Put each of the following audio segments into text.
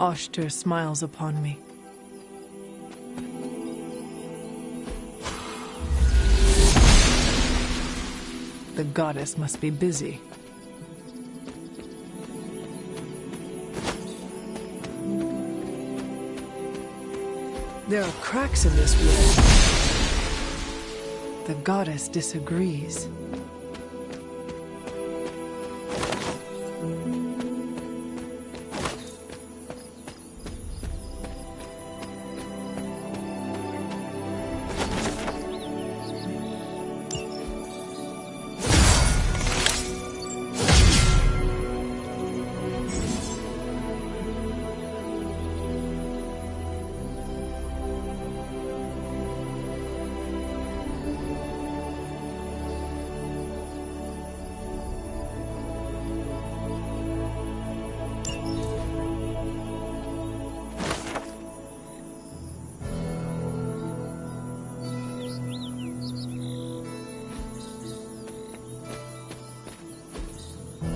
Oshter smiles upon me. The goddess must be busy. There are cracks in this wall. The goddess disagrees.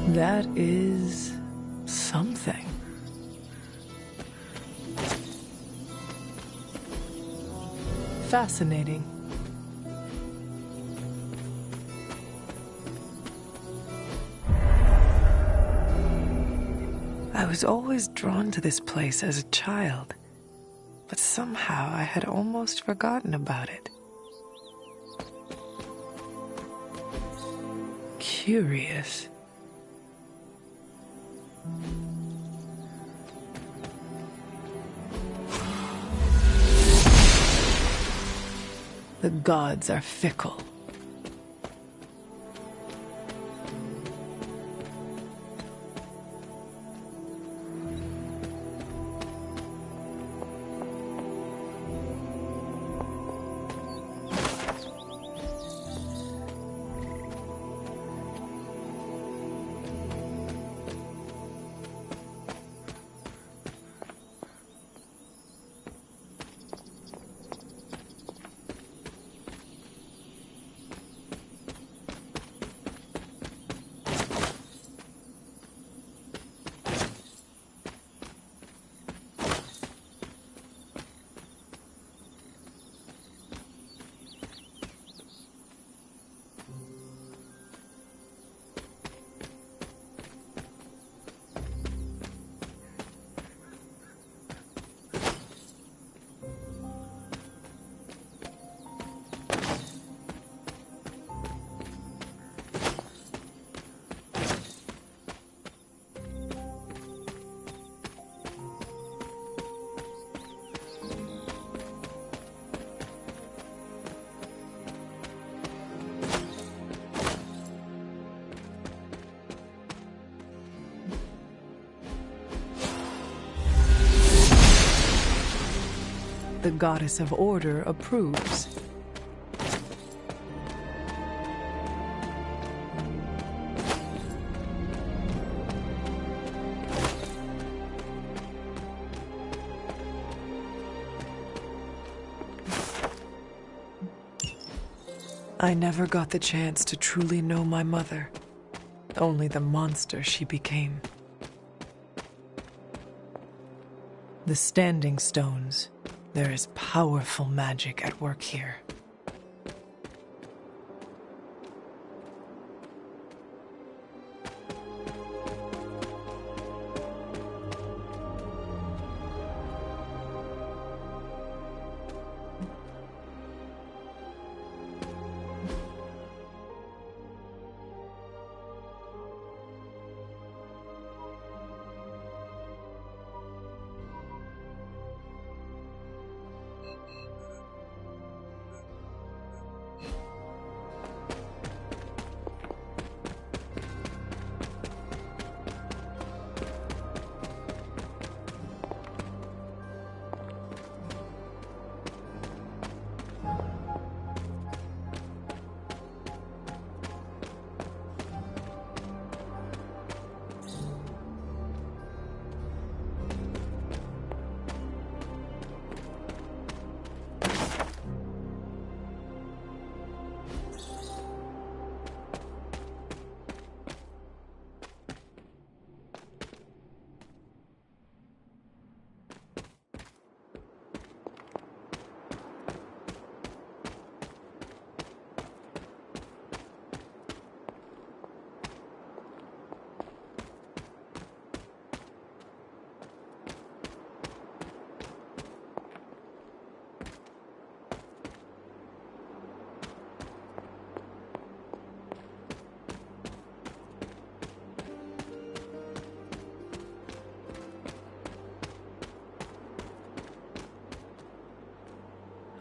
That is something. Fascinating. I was always drawn to this place as a child, but somehow I had almost forgotten about it. Curious. The gods are fickle. The goddess of order approves. I never got the chance to truly know my mother, only the monster she became. The Standing Stones. There is powerful magic at work here.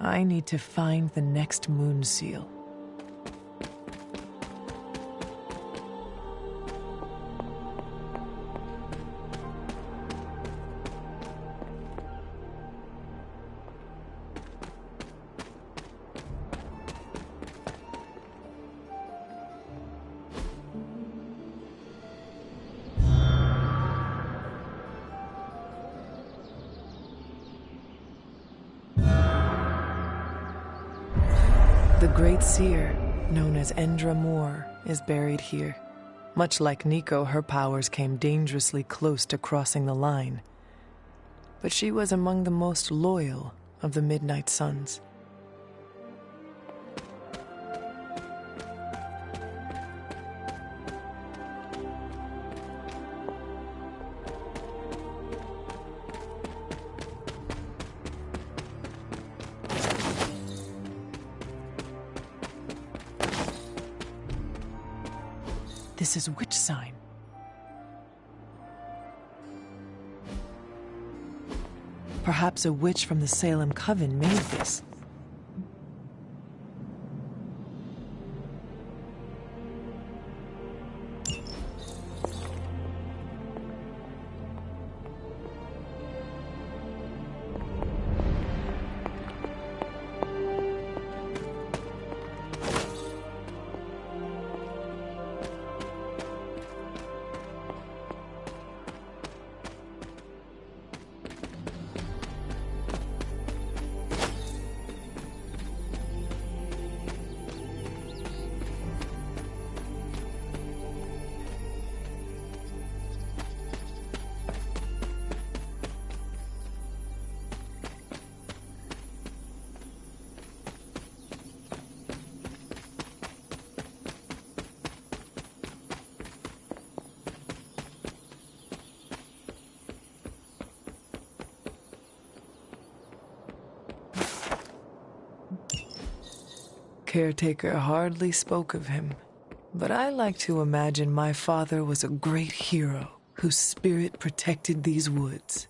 I need to find the next moon seal. The Great Seer, known as Endra Moore, is buried here. Much like Nico, her powers came dangerously close to crossing the line. But she was among the most loyal of the Midnight Suns. This is witch sign. Perhaps a witch from the Salem Coven made this. Caretaker hardly spoke of him, but I like to imagine my father was a great hero whose spirit protected these woods.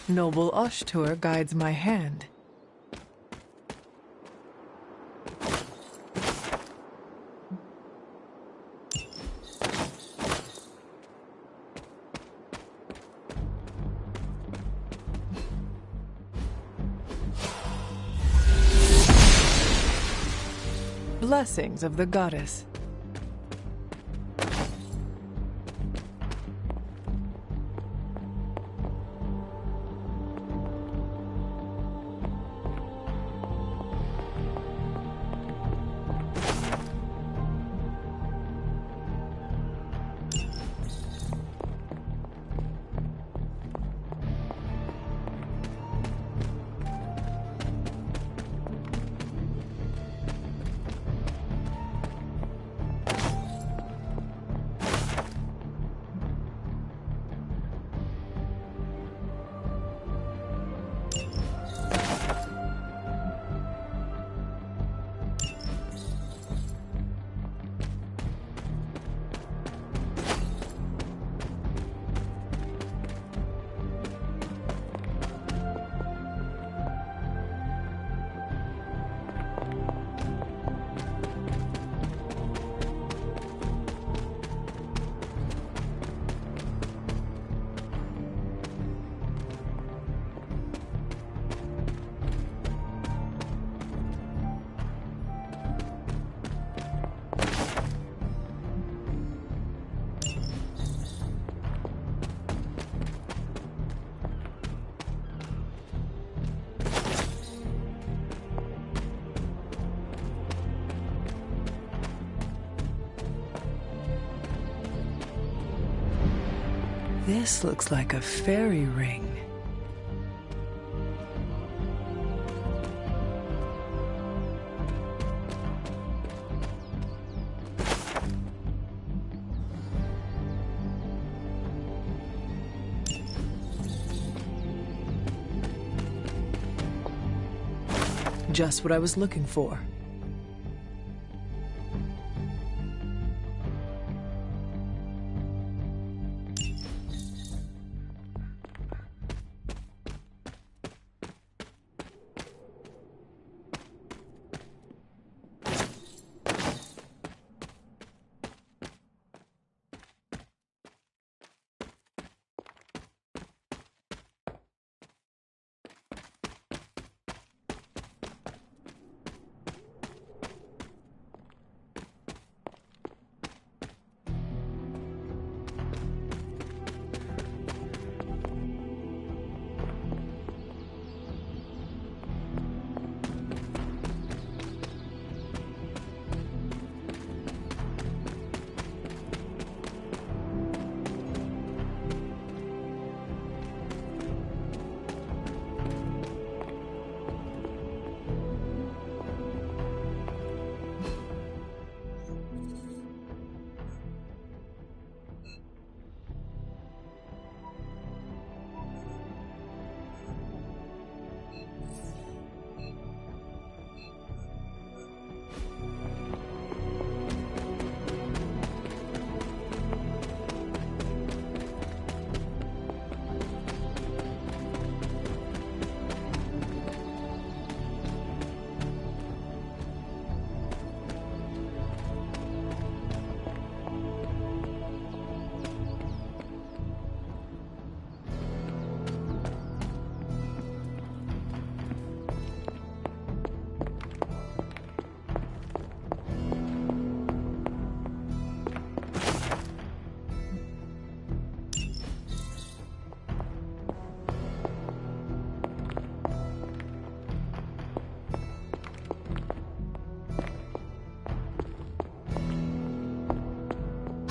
Noble Oshtur guides my hand. blessings of the goddess. This looks like a fairy ring. Just what I was looking for.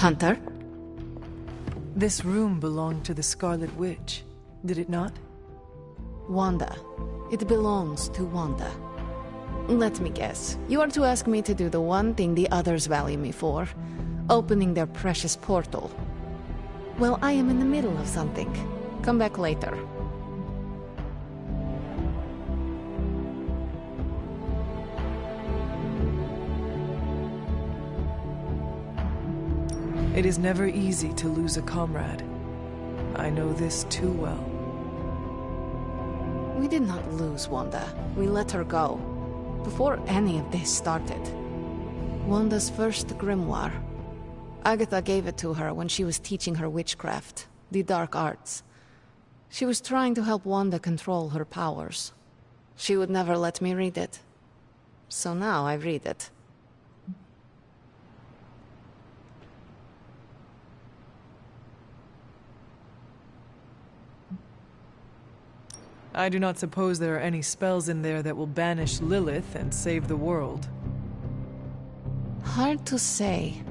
Hunter? This room belonged to the Scarlet Witch, did it not? Wanda. It belongs to Wanda. Let me guess. You are to ask me to do the one thing the others value me for. Opening their precious portal. Well, I am in the middle of something. Come back later. It is never easy to lose a comrade. I know this too well. We did not lose Wanda. We let her go. Before any of this started. Wanda's first grimoire. Agatha gave it to her when she was teaching her witchcraft, the dark arts. She was trying to help Wanda control her powers. She would never let me read it. So now I read it. I do not suppose there are any spells in there that will banish Lilith and save the world. Hard to say.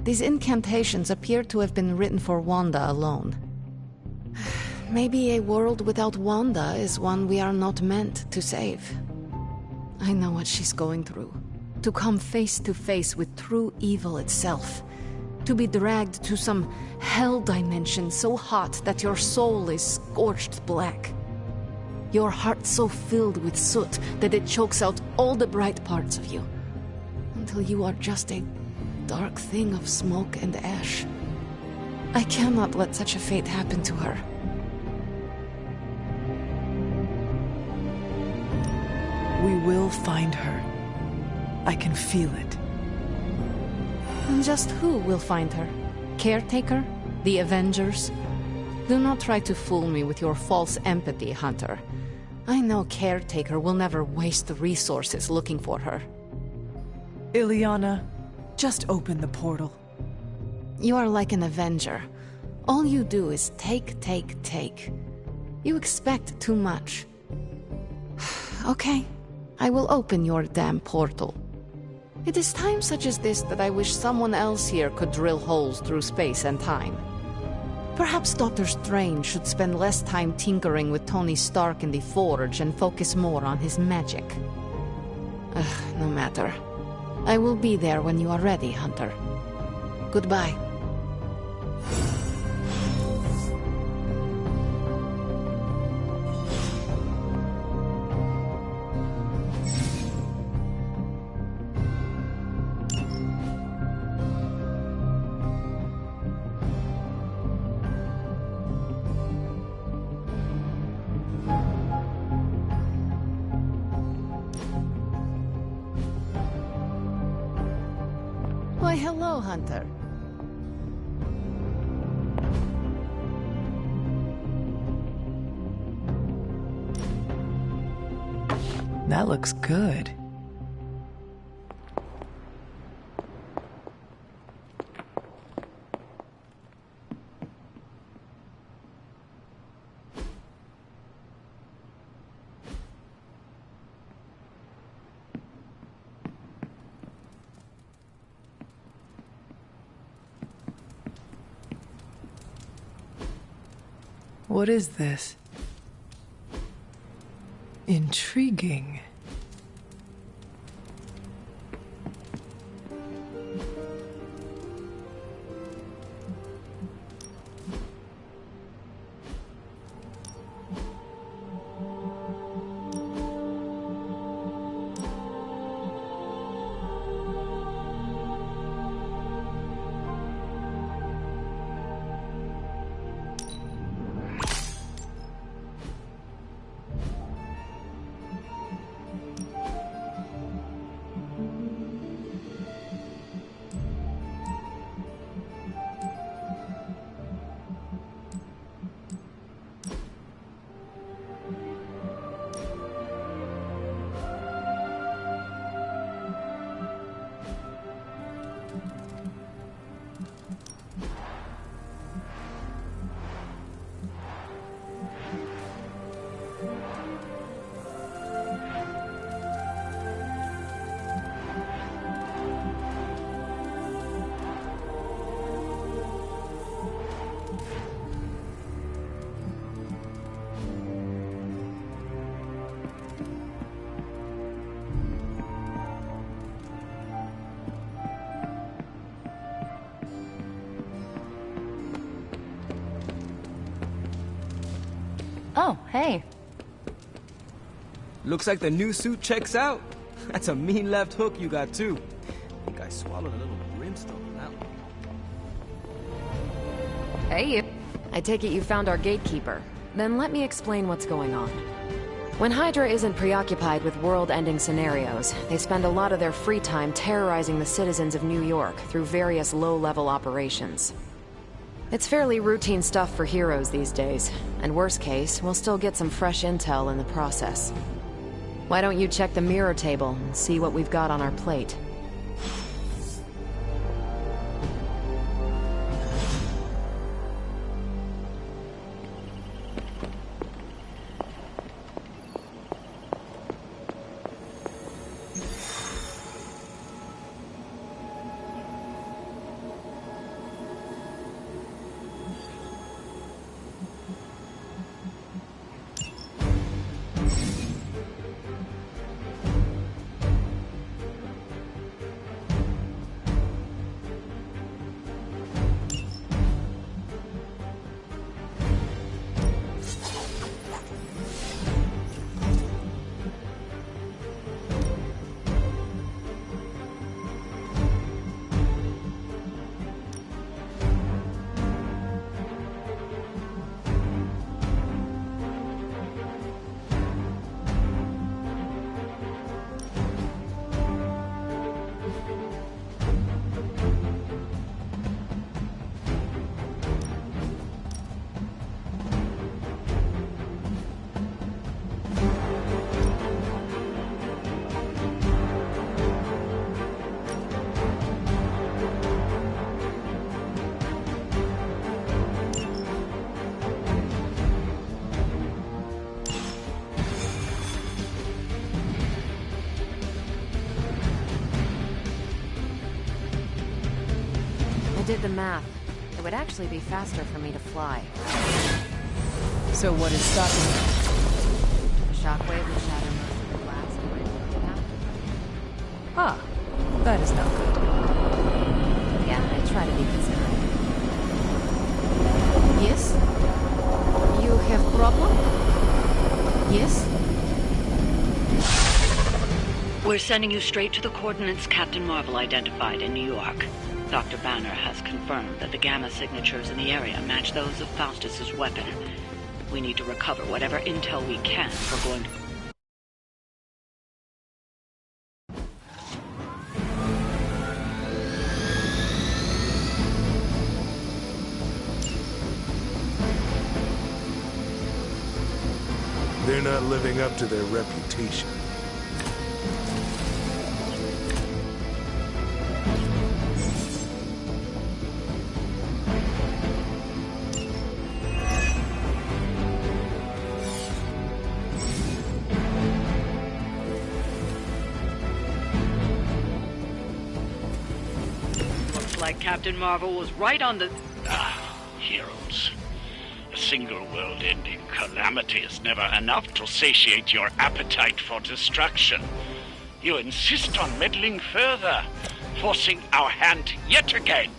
These incantations appear to have been written for Wanda alone. Maybe a world without Wanda is one we are not meant to save. I know what she's going through. To come face to face with true evil itself. To be dragged to some hell dimension so hot that your soul is scorched black. Your heart so filled with soot that it chokes out all the bright parts of you. Until you are just a dark thing of smoke and ash. I cannot let such a fate happen to her. We will find her. I can feel it. And just who will find her? Caretaker? The Avengers? Do not try to fool me with your false empathy, Hunter. I know Caretaker will never waste resources looking for her. Ileana, just open the portal. You are like an Avenger. All you do is take, take, take. You expect too much. Okay, I will open your damn portal. It is times such as this that I wish someone else here could drill holes through space and time. Perhaps Doctor Strange should spend less time tinkering with Tony Stark in the Forge and focus more on his magic. No matter. I will be there when you are ready, Hunter. Goodbye. Why, hello, Hunter. That looks good. What is this? Intriguing. Oh, hey. Looks like the new suit checks out. That's a mean left hook you got, too. I think I swallowed a little brimstone on that one. Hey, you. I take it you found our gatekeeper. Then let me explain what's going on. When Hydra isn't preoccupied with world-ending scenarios, they spend a lot of their free time terrorizing the citizens of New York through various low-level operations. It's fairly routine stuff for heroes these days, and worst case, we'll still get some fresh intel in the process. Why don't you check the mirror table and see what we've got on our plate? did the math. It would actually be faster for me to fly. So what is stopping you? The shockwave would shatter most of the glass in my door. Ah, that is not good. Yeah, I try to be considerate. Yes? You have problem? Yes? We're sending you straight to the coordinates Captain Marvel identified in New York. Dr. Banner has confirmed that the gamma signatures in the area match those of Faustus's weapon. We need to recover whatever intel we can if we're going to... They're not living up to their reputation. Looks like Captain Marvel was right on the... Heroes. A single world-ending calamity is never enough to satiate your appetite for destruction. You insist on meddling further, forcing our hand yet again.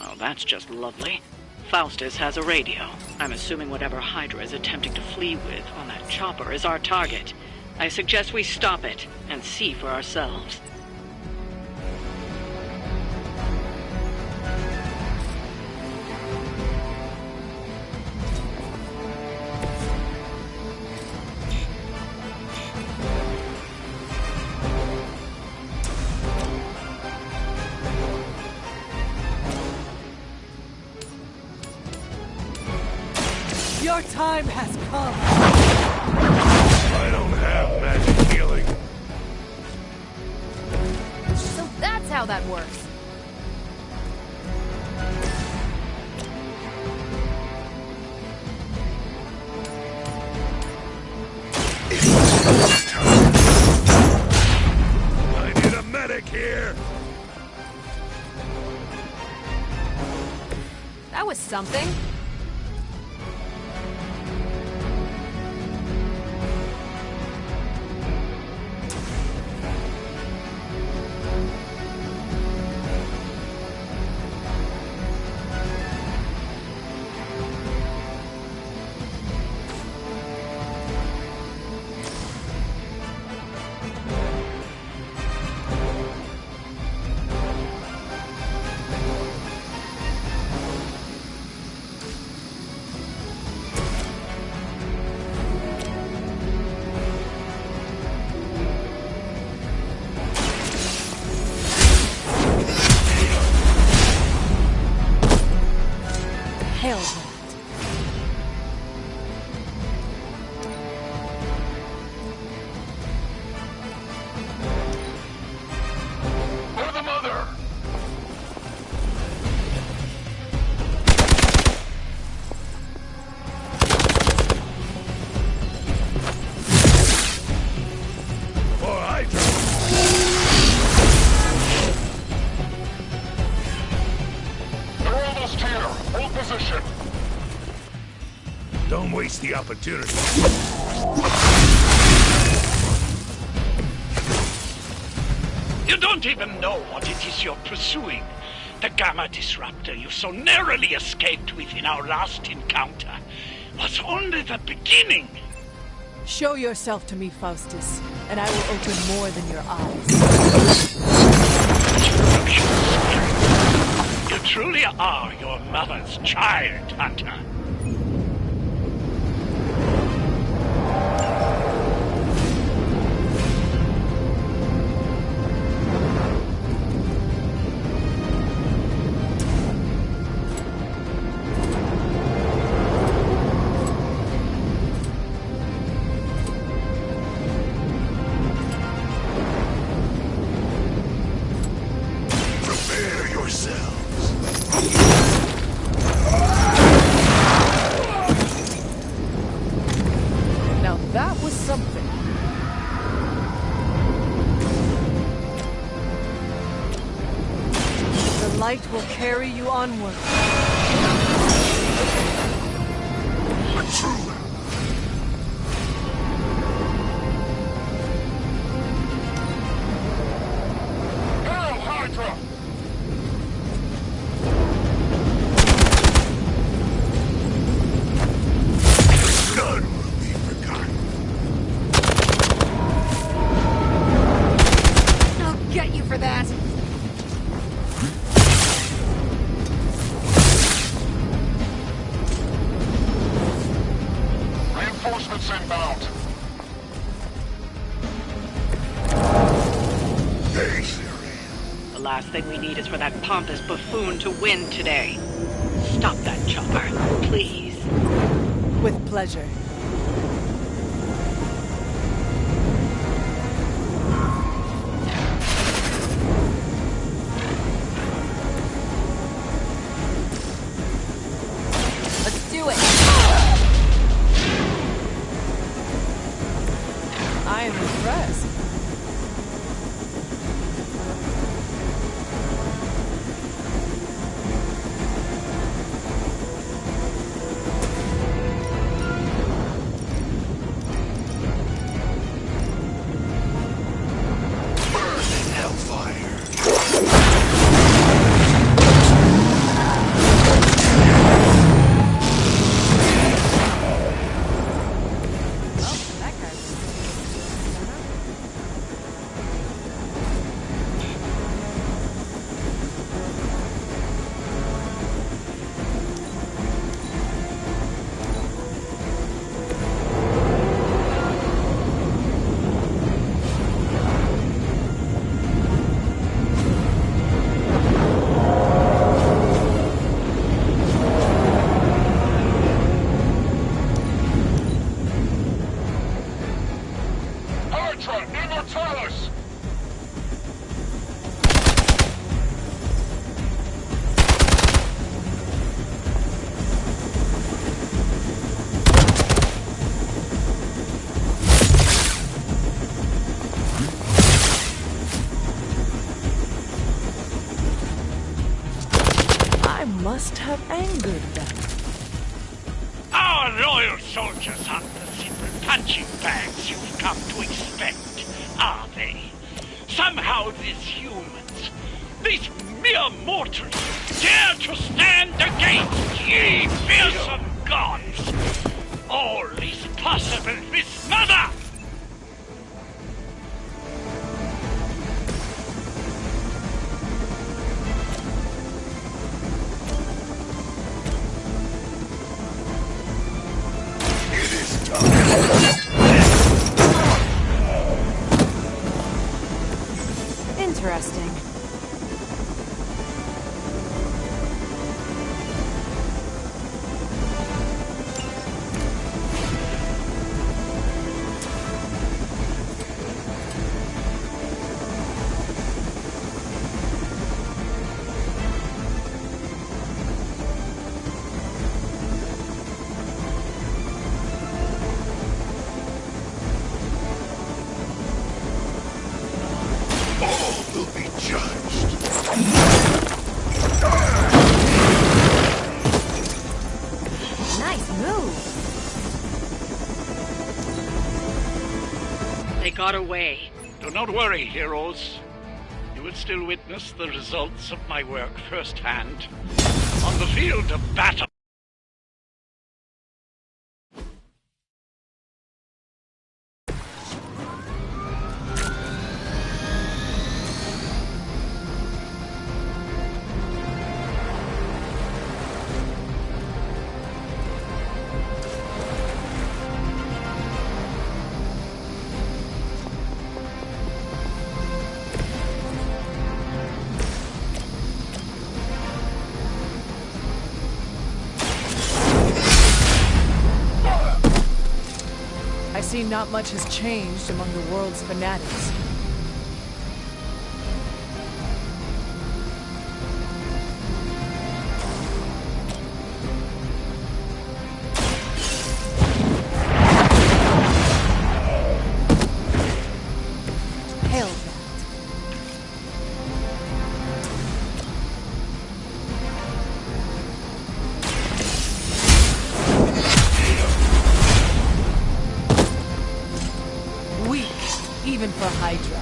Oh, that's just lovely. Faustus has a radio. I'm assuming whatever Hydra is attempting to flee with on that chopper is our target. I suggest we stop it and see for ourselves. Your time has come! I don't have magic healing. So that's how that works. I need a medic here. That was something. Hell with it. For the mother. For Hydra. They're almost here. Hold position. Don't waste the opportunity. You don't even know what it is you're pursuing. The Gamma Disruptor you so narrowly escaped with in our last encounter was only the beginning. Show yourself to me, Faustus, and I will open more than your eyes. You truly are your mother's child, Hunter. Prepare yourselves. Now that was something. The light light will carry you onward. A true Hail Hydra! None will be forgotten. I'll get you for that. Reinforcements inbound. The last thing we need is for that pompous buffoon to win today. Stop that chopper, please. With pleasure. Let's do it. I am impressed. Burn in hellfire. That guy's... Hydra Immortalis! I must have angered them. Our loyal soldiers aren't the simple punching bags you've come to expect, are they? Somehow these humans, these mere mortals, dare to stand against ye fearsome gods! All is possible with Mother! It is time. Interesting. All will be judged. Nice move. They got away. Do not worry, heroes. You will still witness the results of my work firsthand. On the field of battle. I see not much has changed among the world's fanatics. Hail even for Hydra.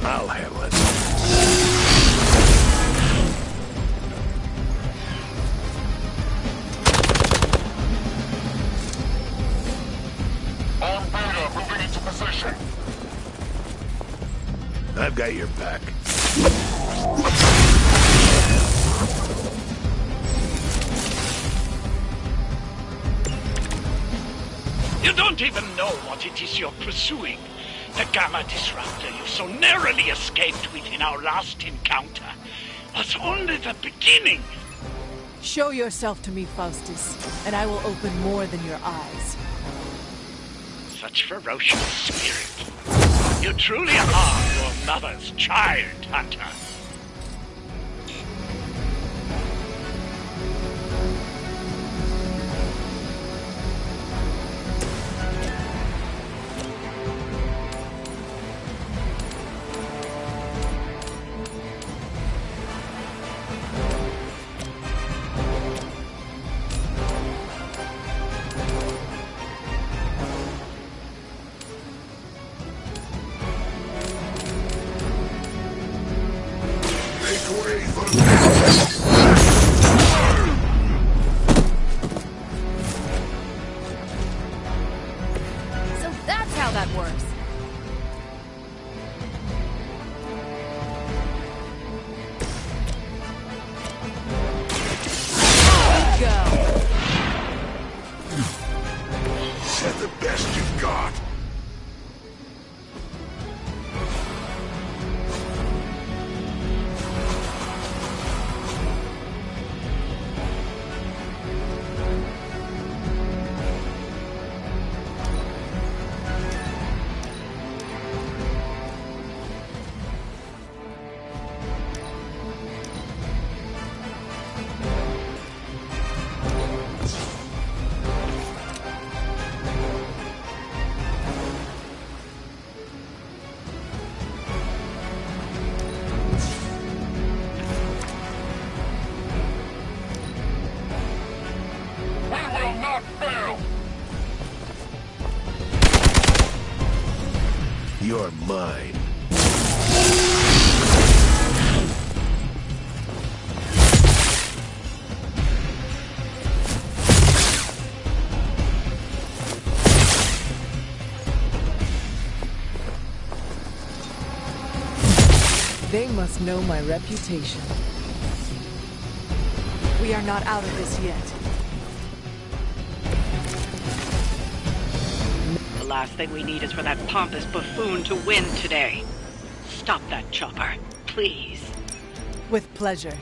I'll handle it. On Beta, moving into position. I've got your back. You don't even know what it is you're pursuing. The Gamma Disruptor you so narrowly escaped with in our last encounter was only the beginning. Show yourself to me, Faustus, and I will open more than your eyes. Such ferocious spirit. You truly are your mother's child, Hunter. Make way for So that's how that works. Is that the best you've got? We will not fail! You're mine. They must know my reputation. We are not out of this yet. The last thing we need is for that pompous buffoon to win today. Stop that chopper, please. With pleasure.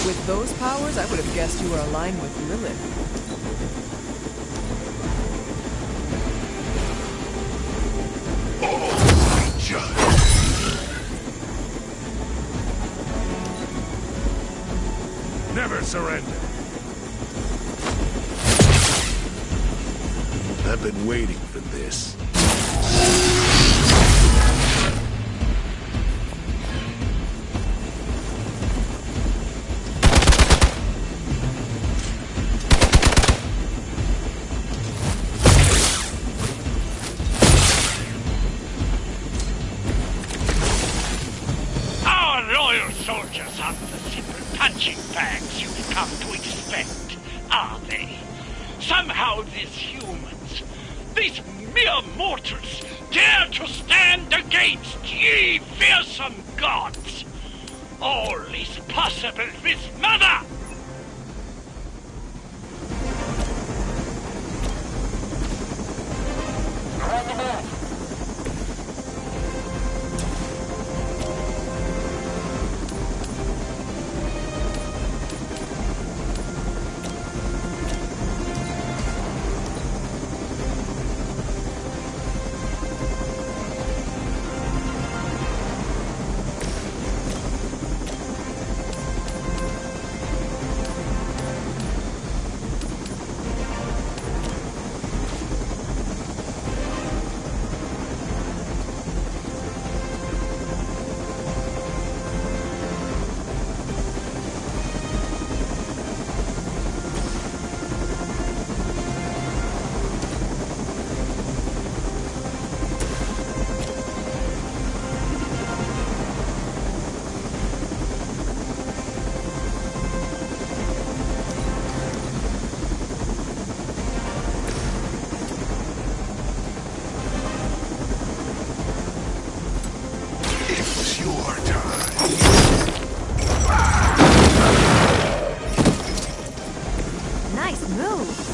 With those powers, I would have guessed you were aligned with Lilith. All will be judged. Never surrender. I've been waiting for this. Our loyal soldiers aren't the simple punching bags you've come to expect, are they? Somehow these humans, these mere mortals, dare to stand against ye fearsome gods. All is possible with Mother! They're on the move! It's your time. Nice move.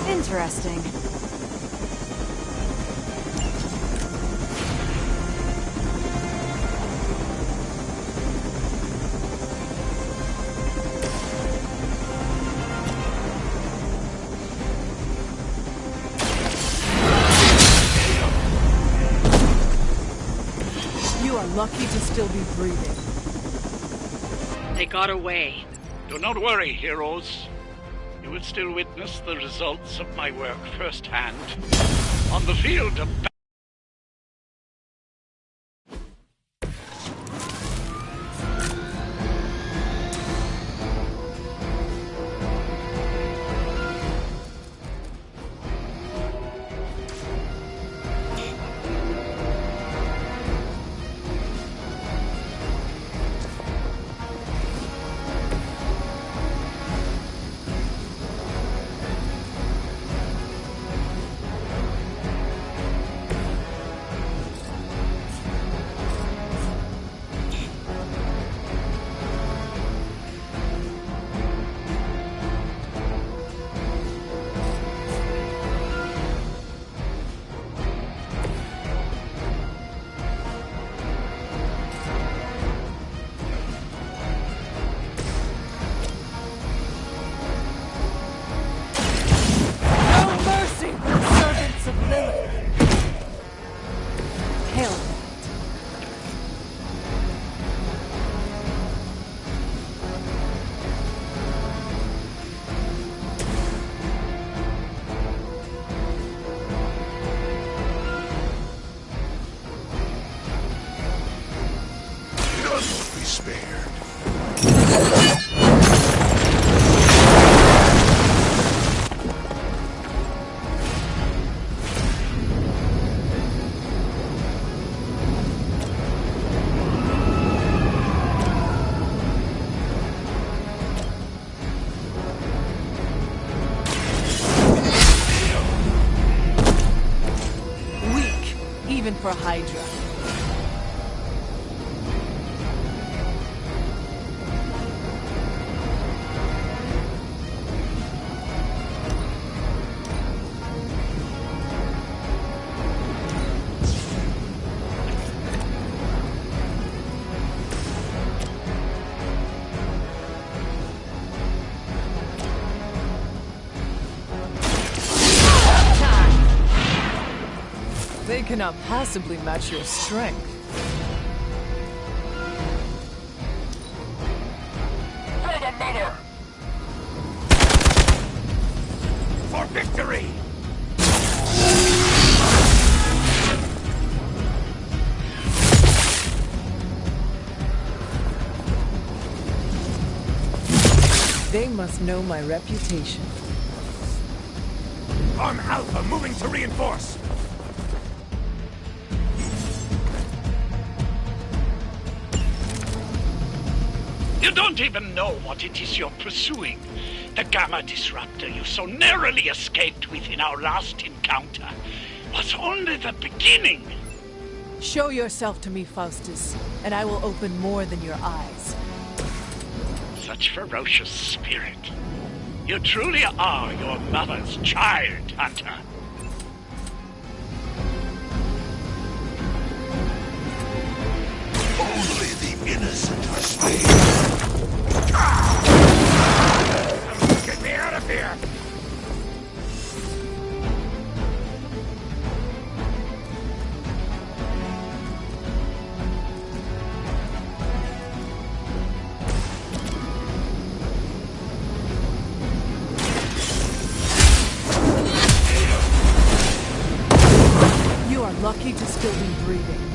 Interesting. You are lucky to still be breathing. They got away. Do not worry, heroes. You will still witness the results of my work firsthand on the field of battle. Even for Hydra. They cannot possibly match your strength. For the mother! For victory! They must know my reputation. Arm Alpha moving to reinforce! You don't even know what it is you're pursuing. The Gamma Disruptor you so narrowly escaped with in our last encounter was only the beginning. Show yourself to me, Faustus, and I will open more than your eyes. Such ferocious spirit. You truly are your mother's child, Hunter. Only the innocent are spared. lucky to still be breathing.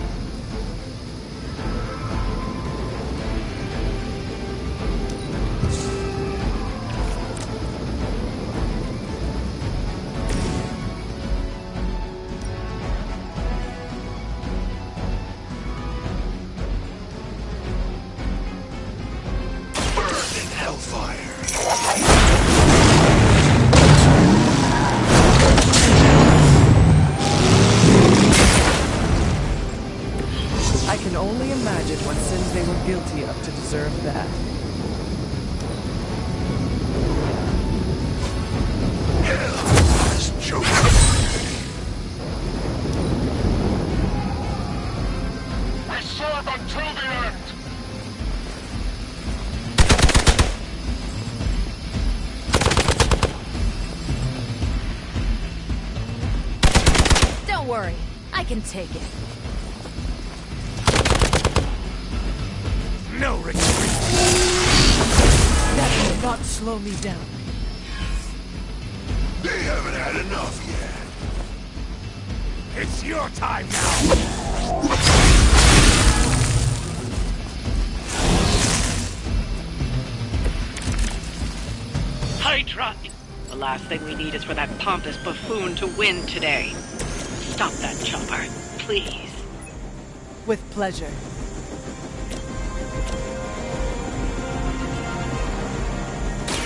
I can only imagine what sins they were guilty of to deserve that. This joke. We saw them till the end! Don't worry, I can take it. No retreat! That will not slow me down. They haven't had enough yet. It's your time now! Hydra! The last thing we need is for that pompous buffoon to win today. Stop that chopper, please. With pleasure.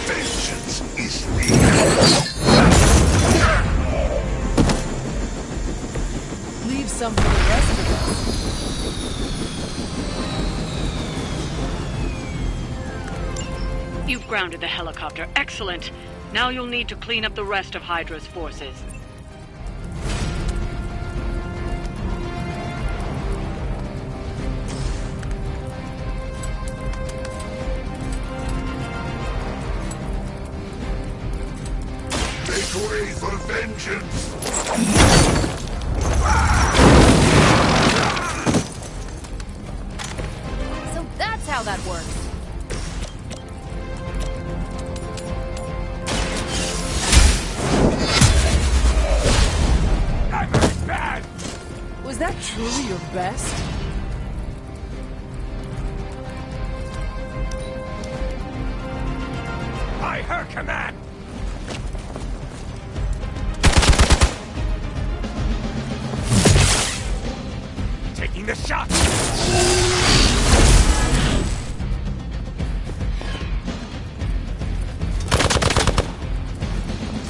Vengeance is the end! Leave some for the rest of us. You've grounded the helicopter. Excellent. Now you'll need to clean up the rest of Hydra's forces. Make way for vengeance! So that's how that works. I'm very bad! Was that truly your best? By her command! Taking the shot!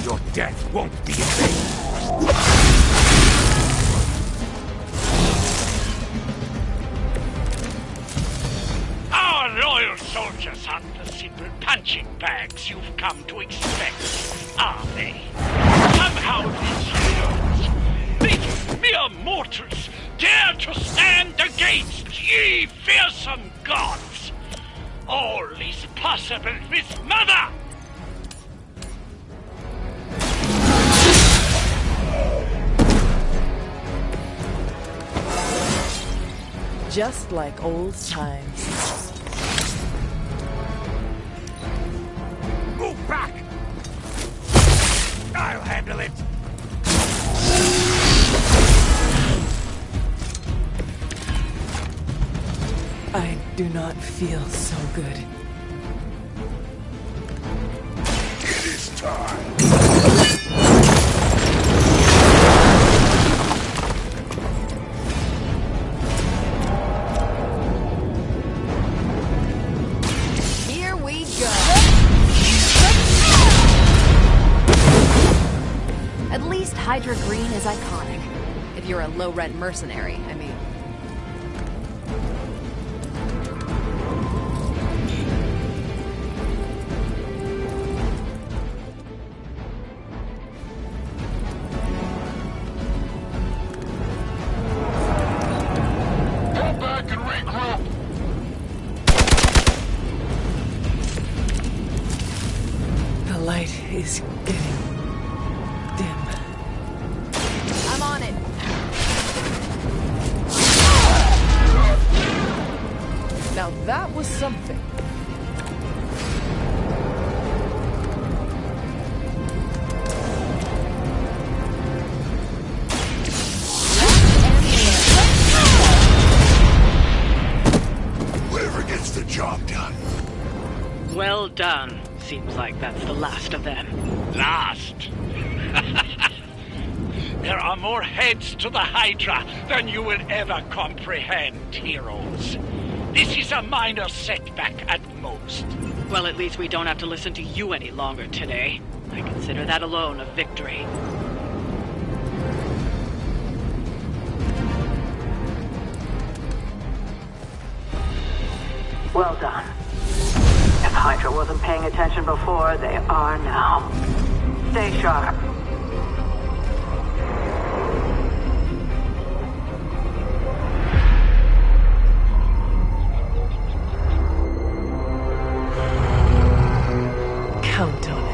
Your death won't be in vain! Our loyal soldiers aren't the simple punching bags you've come to expect, are they? Somehow these mere mortals dare to stand against ye fearsome gods! All is possible with Mother! Just like old times. Move back! I'll handle it! I do not feel so good. It is time! Here we go. At least Hydra Green is iconic. If you're a low-rent mercenary, I mean. Go back and regroup! The light is getting dim. I'm on it. Now that was something. done. Seems like that's the last of them. Last? There are more heads to the Hydra than you will ever comprehend, heroes. This is a minor setback at most. Well, at least we don't have to listen to you any longer today. I consider that alone a victory. Well done. If Hydra wasn't paying attention before, they are now. Stay sharp. Count on it.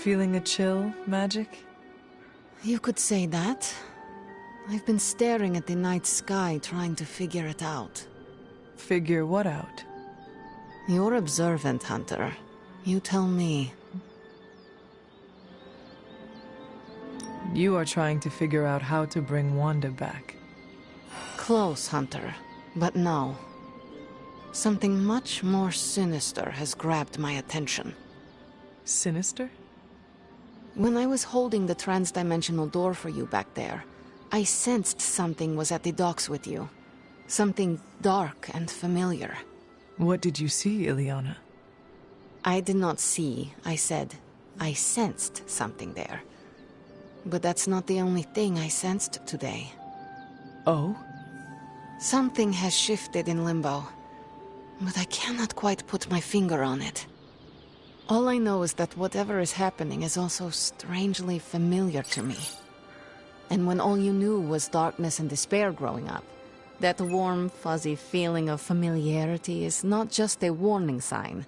Feeling a chill, Magic? You could say that. I've been staring at the night sky trying to figure it out. Figure what out? You're observant, Hunter. You tell me. You are trying to figure out how to bring Wanda back. Close, Hunter. But no. Something much more sinister has grabbed my attention. Sinister? When I was holding the trans-dimensional door for you back there, I sensed something was at the docks with you. Something dark and familiar. What did you see, Ileana? I did not see, I said. I sensed something there. But that's not the only thing I sensed today. Oh? Something has shifted in Limbo, but I cannot quite put my finger on it. All I know is that whatever is happening is also strangely familiar to me. And when all you knew was darkness and despair growing up, that warm, fuzzy feeling of familiarity is not just a warning sign,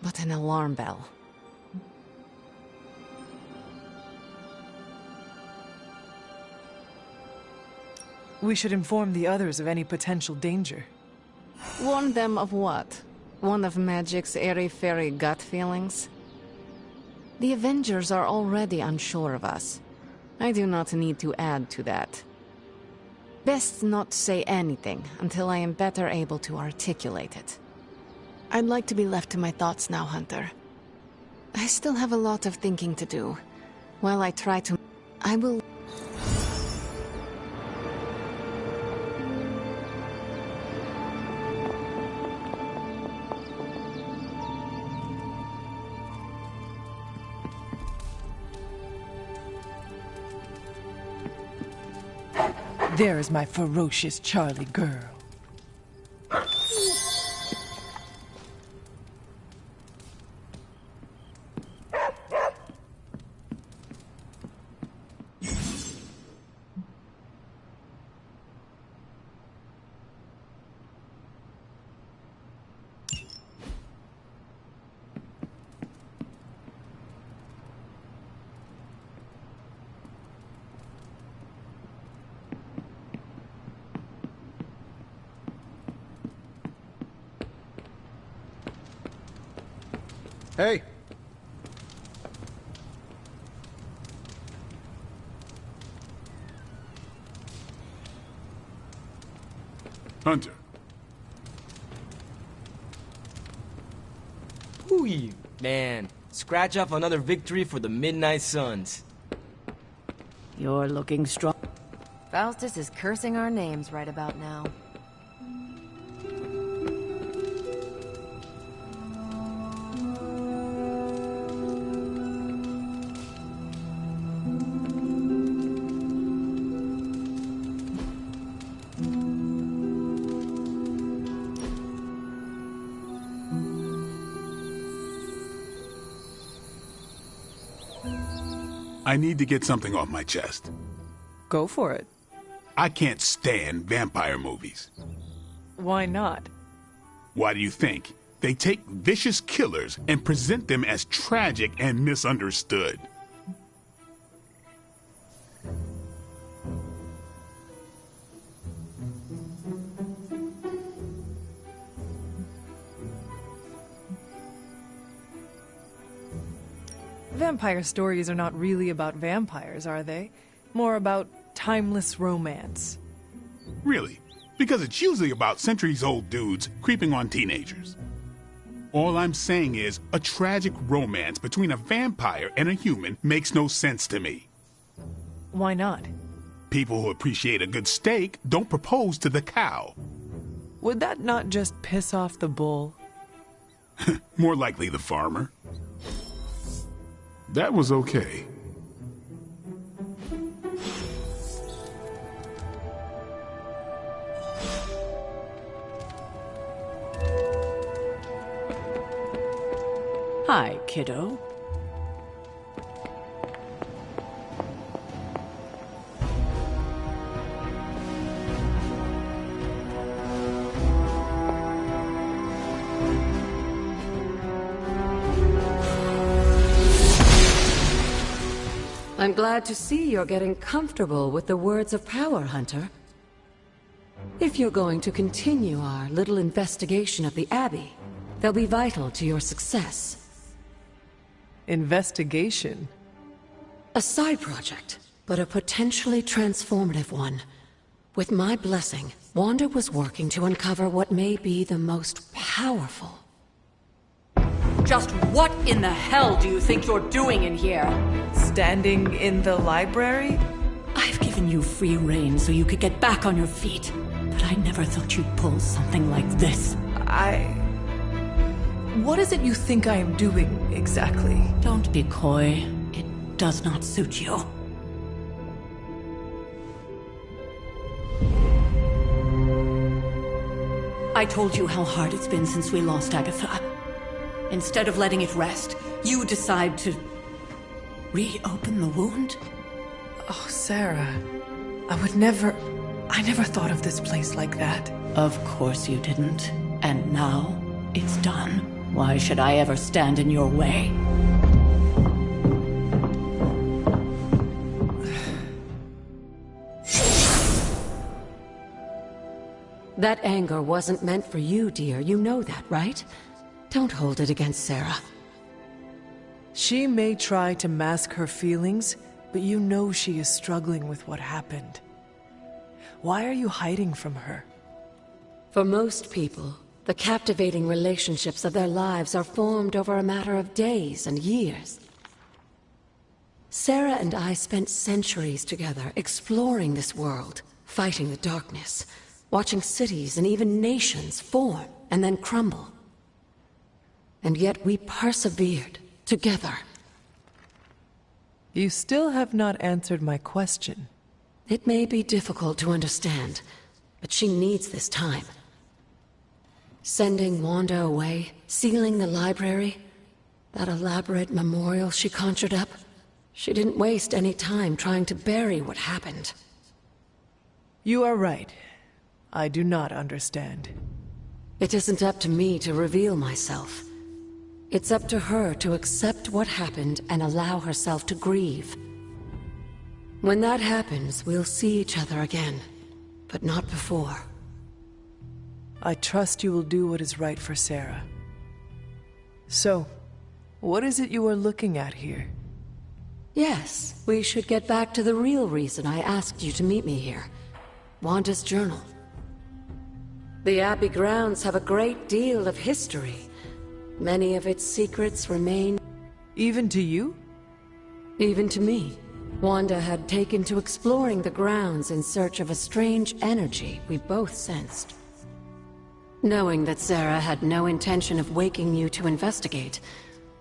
but an alarm bell. We should inform the others of any potential danger. Warn them of what? One of Magic's airy-fairy gut feelings? The Avengers are already unsure of us. I do not need to add to that. Best not say anything until I am better able to articulate it. I'd like to be left to my thoughts now, Hunter. I still have a lot of thinking to do. While I try to... I will... There is my ferocious Charlie girl. Hey! Hunter. Ooh, man. Scratch off another victory for the Midnight Suns. You're looking strong. Faustus is cursing our names right about now. I need to get something off my chest. Go for it. I can't stand vampire movies. Why not? Why do you think? They take vicious killers and present them as tragic and misunderstood. Vampire stories are not really about vampires, are they? More about timeless romance. Really? Because it's usually about centuries-old dudes creeping on teenagers. All I'm saying is, a tragic romance between a vampire and a human makes no sense to me. Why not? People who appreciate a good steak don't propose to the cow. Would that not just piss off the bull? More likely the farmer. That was okay. Hi, kiddo. I'm glad to see you're getting comfortable with the words of power, Hunter. If you're going to continue our little investigation of the Abbey, they'll be vital to your success. Investigation? A side project, but a potentially transformative one. With my blessing, Wanda was working to uncover what may be the most powerful. Just what in the hell do you think you're doing in here? Standing in the library? I've given you free rein so you could get back on your feet, but I never thought you'd pull something like this. What is it you think I am doing, exactly? Don't be coy. It does not suit you. I told you how hard it's been since we lost Agatha. Instead of letting it rest, you decide to reopen the wound? Oh, Sarah. I never thought of this place like that. Of course you didn't. And now, it's done. Why should I ever stand in your way? That anger wasn't meant for you, dear. You know that, right? Don't hold it against Sarah. She may try to mask her feelings, but you know she is struggling with what happened. Why are you hiding from her? For most people, the captivating relationships of their lives are formed over a matter of days and years. Sarah and I spent centuries together exploring this world, fighting the darkness, watching cities and even nations form and then crumble. And yet we persevered, together. You still have not answered my question. It may be difficult to understand, but she needs this time. Sending Wanda away, sealing the library, that elaborate memorial she conjured up, she didn't waste any time trying to bury what happened. You are right. I do not understand. It isn't up to me to reveal myself. It's up to her to accept what happened and allow herself to grieve. When that happens, we'll see each other again, but not before. I trust you will do what is right for Sarah. So, what is it you are looking at here? Yes, we should get back to the real reason I asked you to meet me here. Wanda's journal. The Abbey grounds have a great deal of history. Many of its secrets remain... Even to you? Even to me. Wanda had taken to exploring the grounds in search of a strange energy we both sensed. Knowing that Sarah had no intention of waking you to investigate,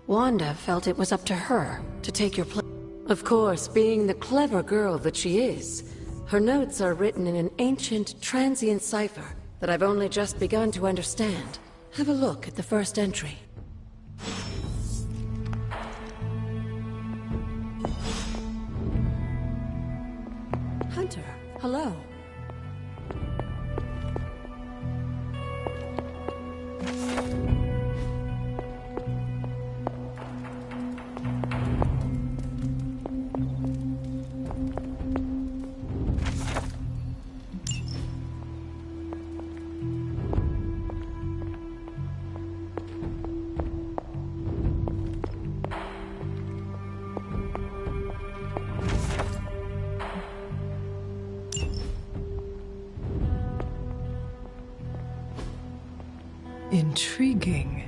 Wanda felt it was up to her to take your place. Of course, being the clever girl that she is, her notes are written in an ancient, transient cipher that I've only just begun to understand. Have a look at the first entry. Hunter, hello. Intriguing.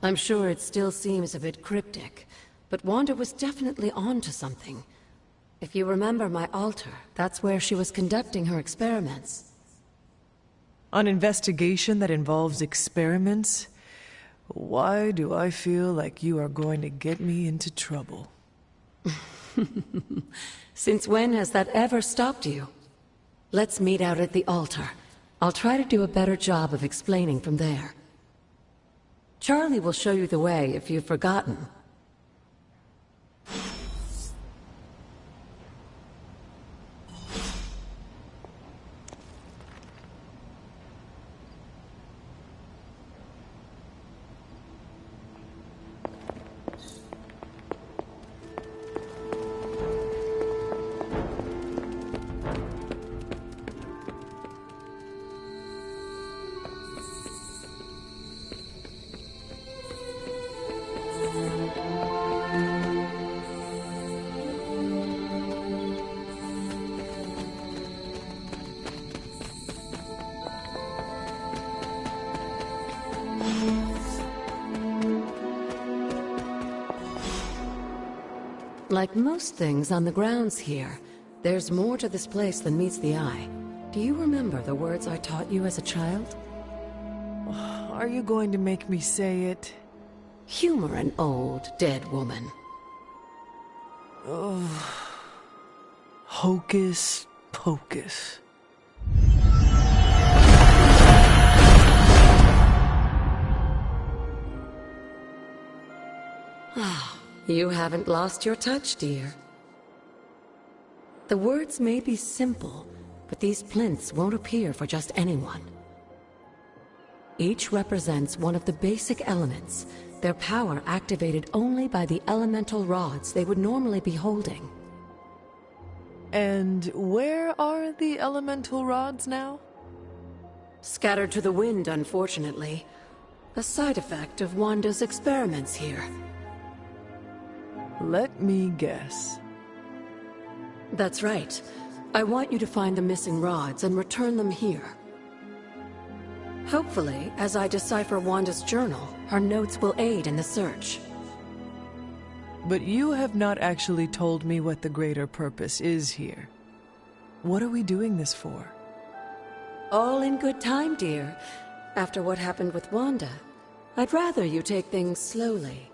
I'm sure it still seems a bit cryptic, but Wanda was definitely onto something. If you remember my altar, that's where she was conducting her experiments. An investigation that involves experiments? Why do I feel like you are going to get me into trouble? Since when has that ever stopped you? Let's meet out at the altar. I'll try to do a better job of explaining from there. Charlie will show you the way if you've forgotten. Like most things on the grounds here, there's more to this place than meets the eye. Do you remember the words I taught you as a child? Are you going to make me say it? Humor an old, dead woman. Hocus pocus. You haven't lost your touch, dear. The words may be simple, but these plinths won't appear for just anyone. Each represents one of the basic elements, their power activated only by the elemental rods they would normally be holding. And where are the elemental rods now? Scattered to the wind, unfortunately. A side effect of Wanda's experiments here. Let me guess. That's right. I want you to find the missing rods and return them here. Hopefully, as I decipher Wanda's journal, her notes will aid in the search. But you have not actually told me what the greater purpose is here. What are we doing this for? All in good time, dear. After what happened with Wanda, I'd rather you take things slowly.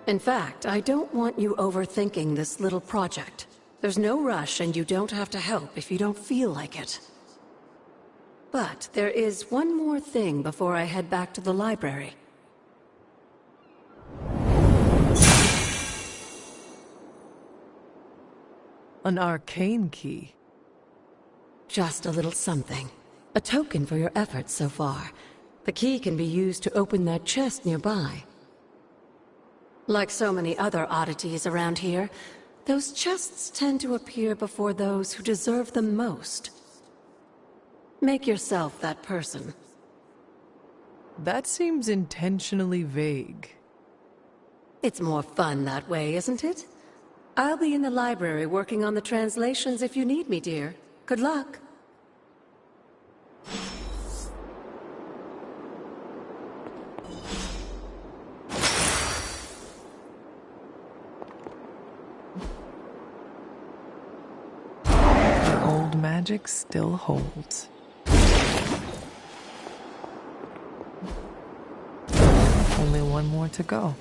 In fact, I don't want you overthinking this little project. There's no rush and you don't have to help if you don't feel like it. But there is one more thing before I head back to the library. An arcane key. Just a little something. A token for your efforts so far. The key can be used to open that chest nearby. Like so many other oddities around here, those chests tend to appear before those who deserve them most. Make yourself that person. That seems intentionally vague. It's more fun that way, isn't it? I'll be in the library working on the translations if you need me, dear. Good luck. The old magic still holds. Only one more to go.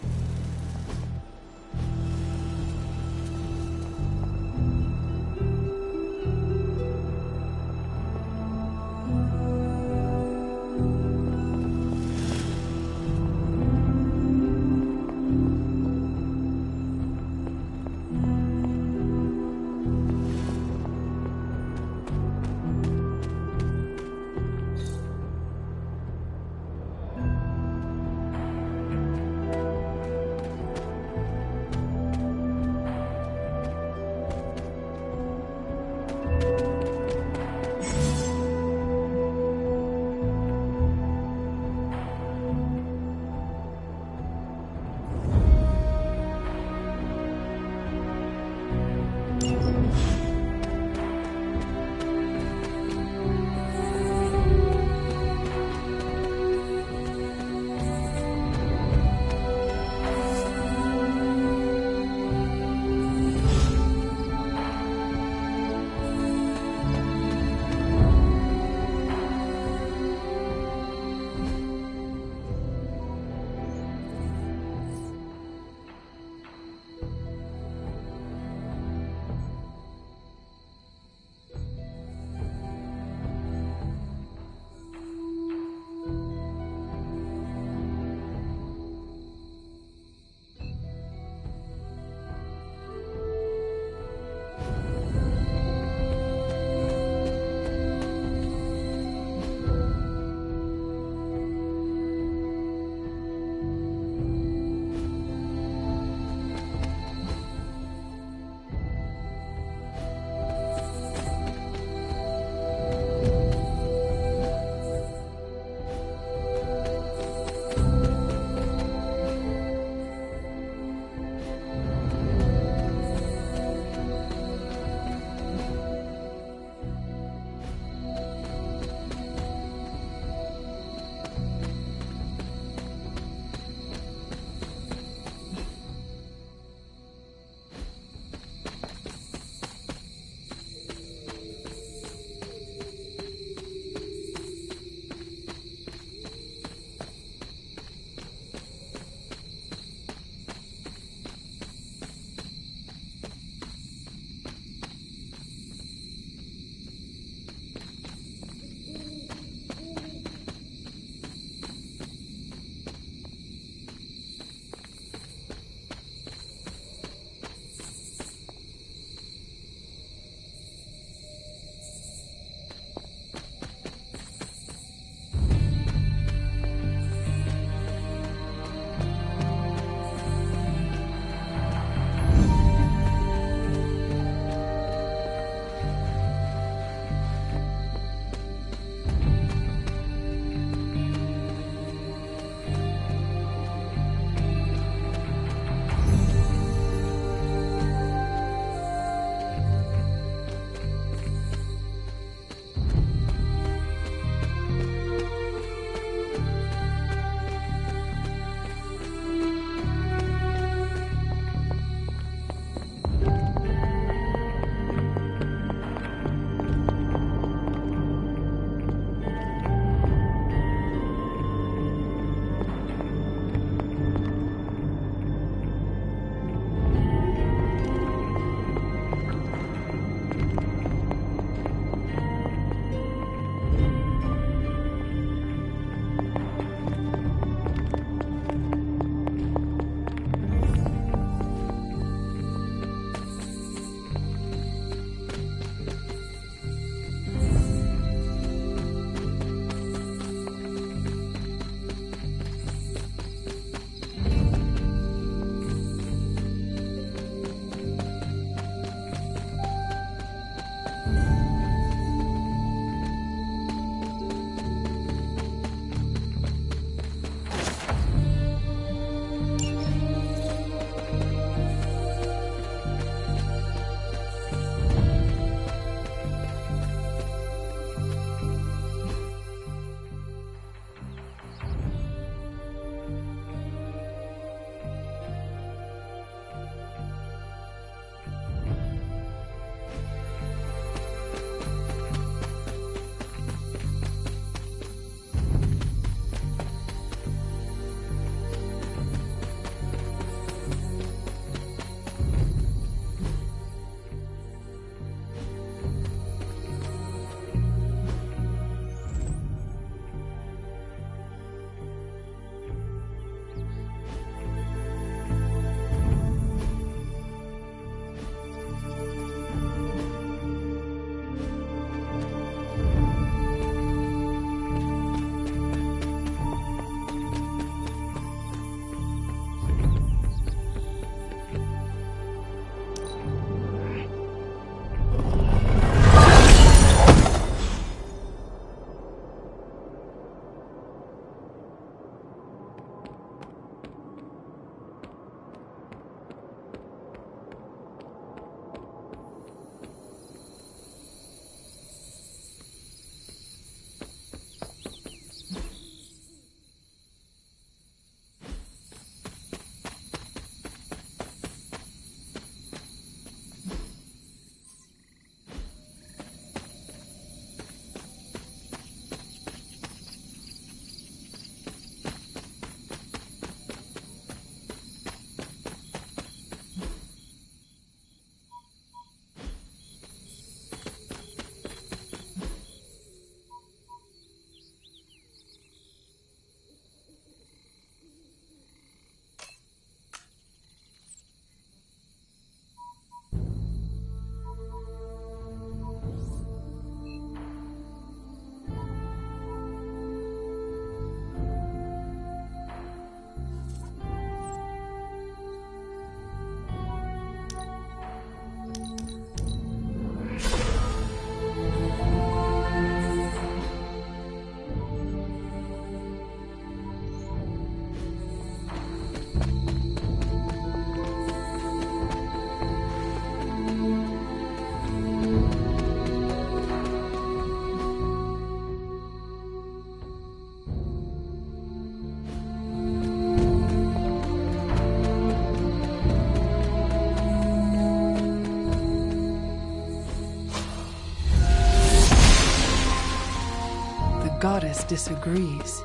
goddess disagrees.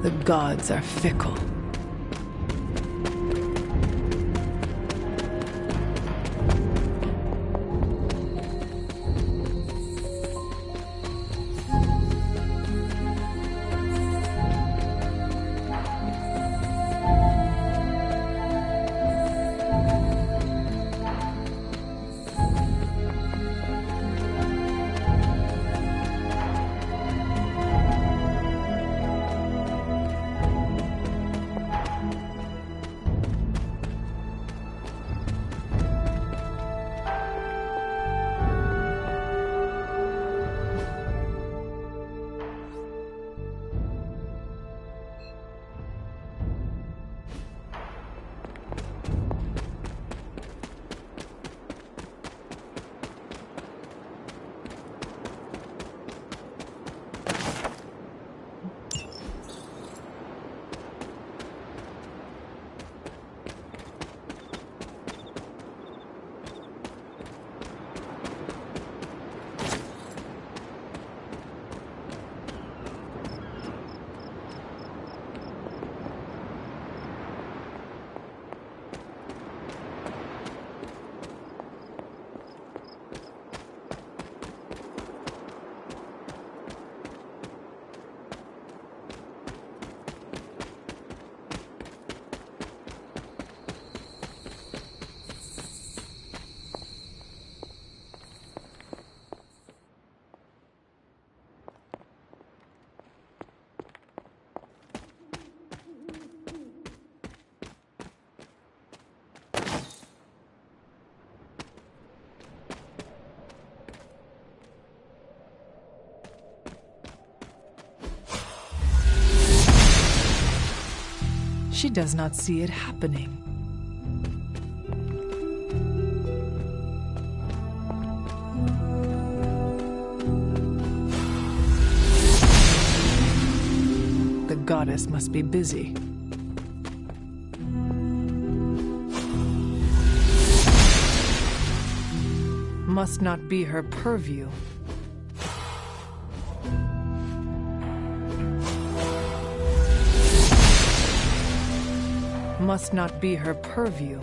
The gods are fickle. She does not see it happening. The goddess must be busy. Must not be her purview. Must not be her purview.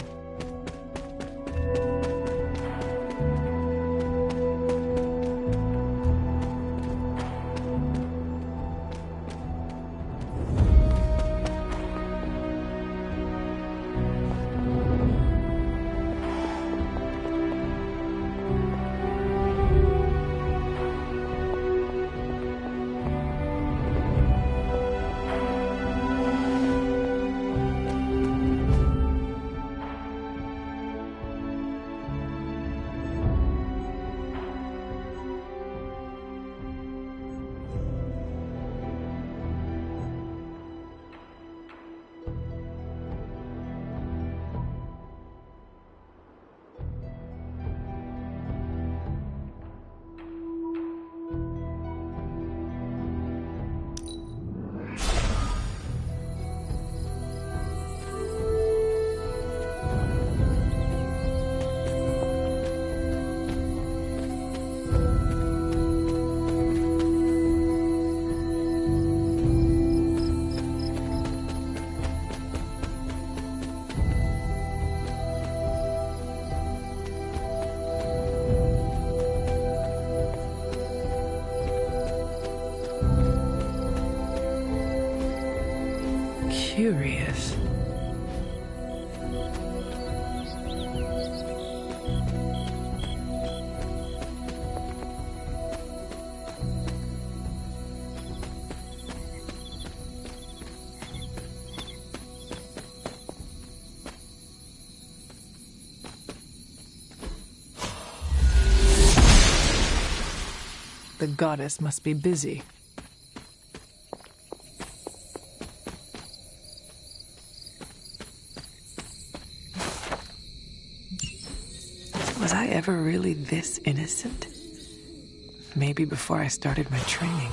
Curious. The goddess must be busy. Was I ever really this innocent? Maybe before I started my training.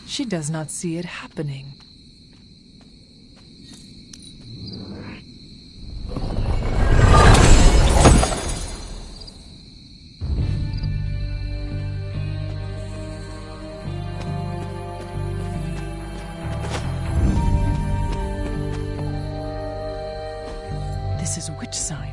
She does not see it happening. This is which sign?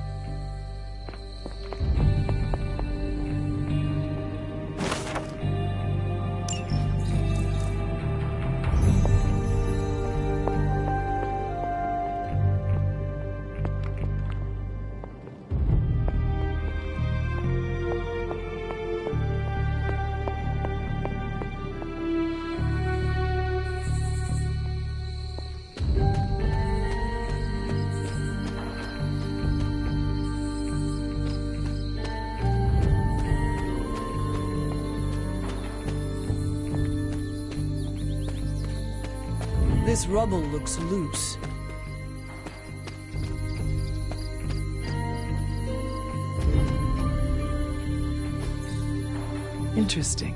This rubble looks loose. Interesting.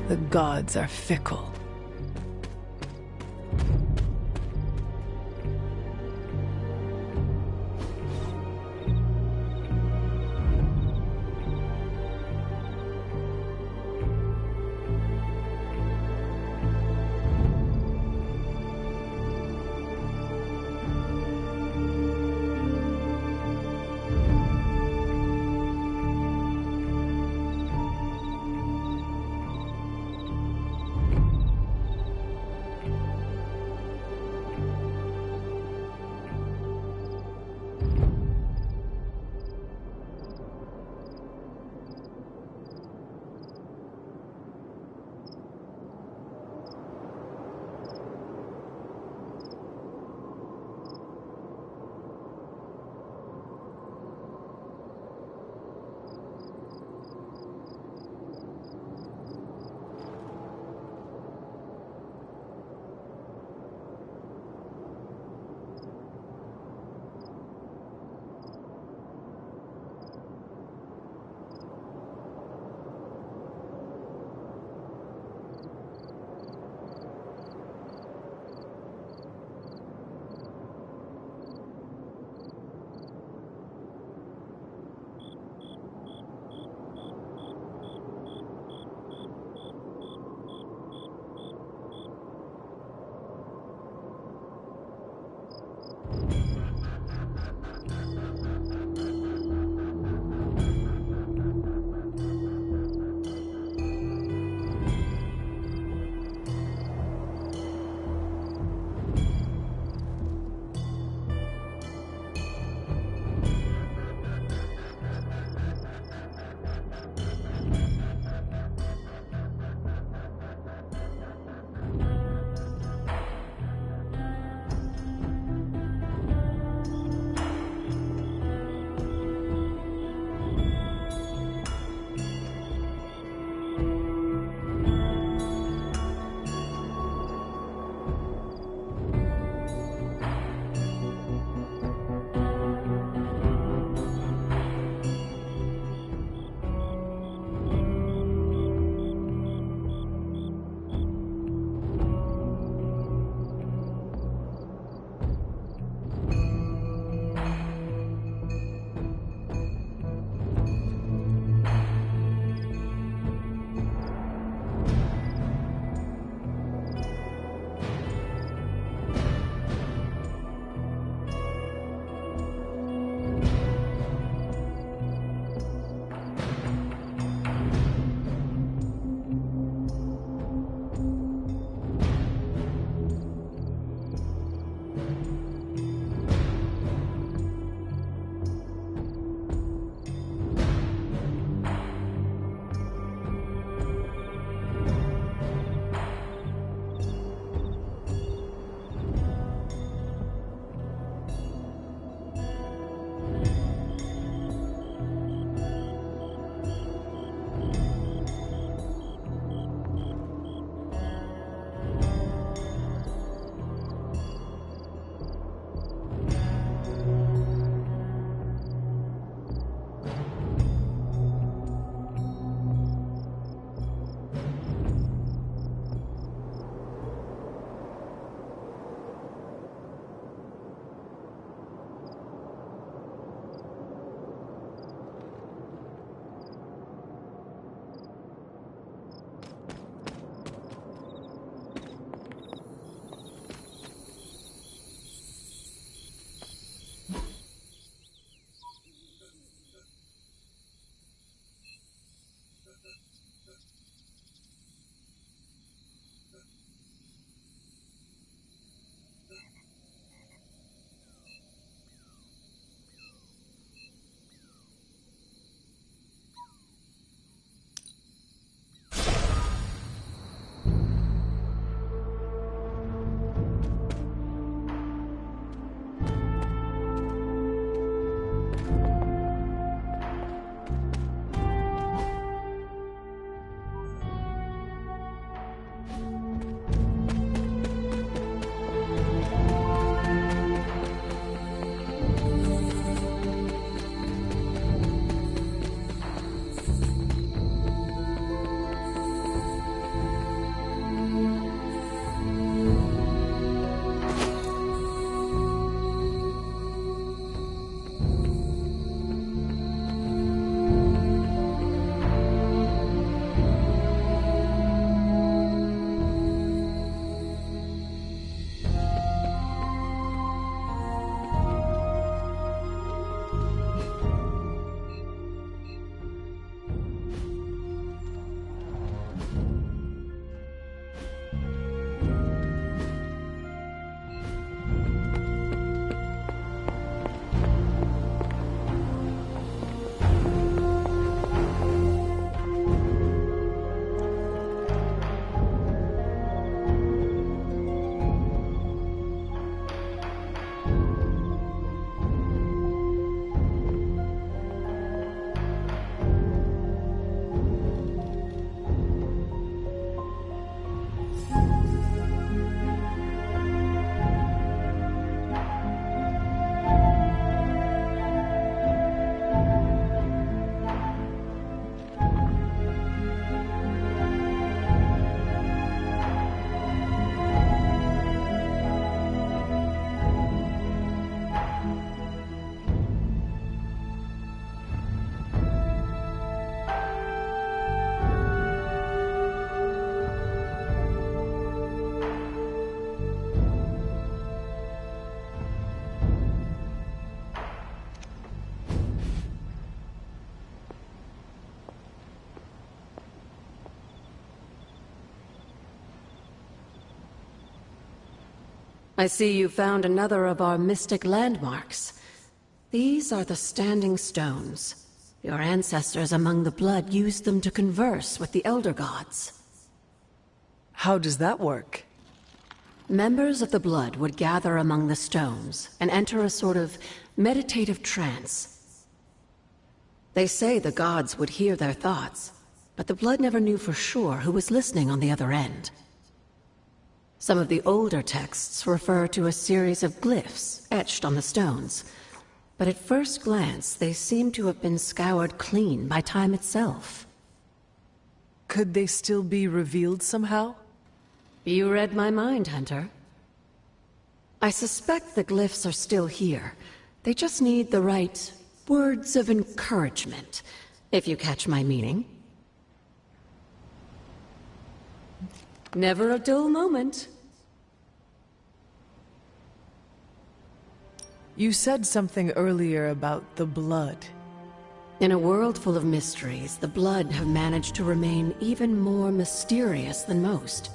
The gods are fickle. I see you found another of our mystic landmarks. These are the Standing Stones. Your ancestors among the Blood used them to converse with the Elder Gods. How does that work? Members of the Blood would gather among the stones and enter a sort of meditative trance. They say the gods would hear their thoughts, but the Blood never knew for sure who was listening on the other end. Some of the older texts refer to a series of glyphs etched on the stones, but at first glance they seem to have been scoured clean by time itself. Could they still be revealed somehow? You read my mind, Hunter. I suspect the glyphs are still here. They just need the right words of encouragement, if you catch my meaning. Never a dull moment. You said something earlier about the Blood. In a world full of mysteries, the Blood have managed to remain even more mysterious than most.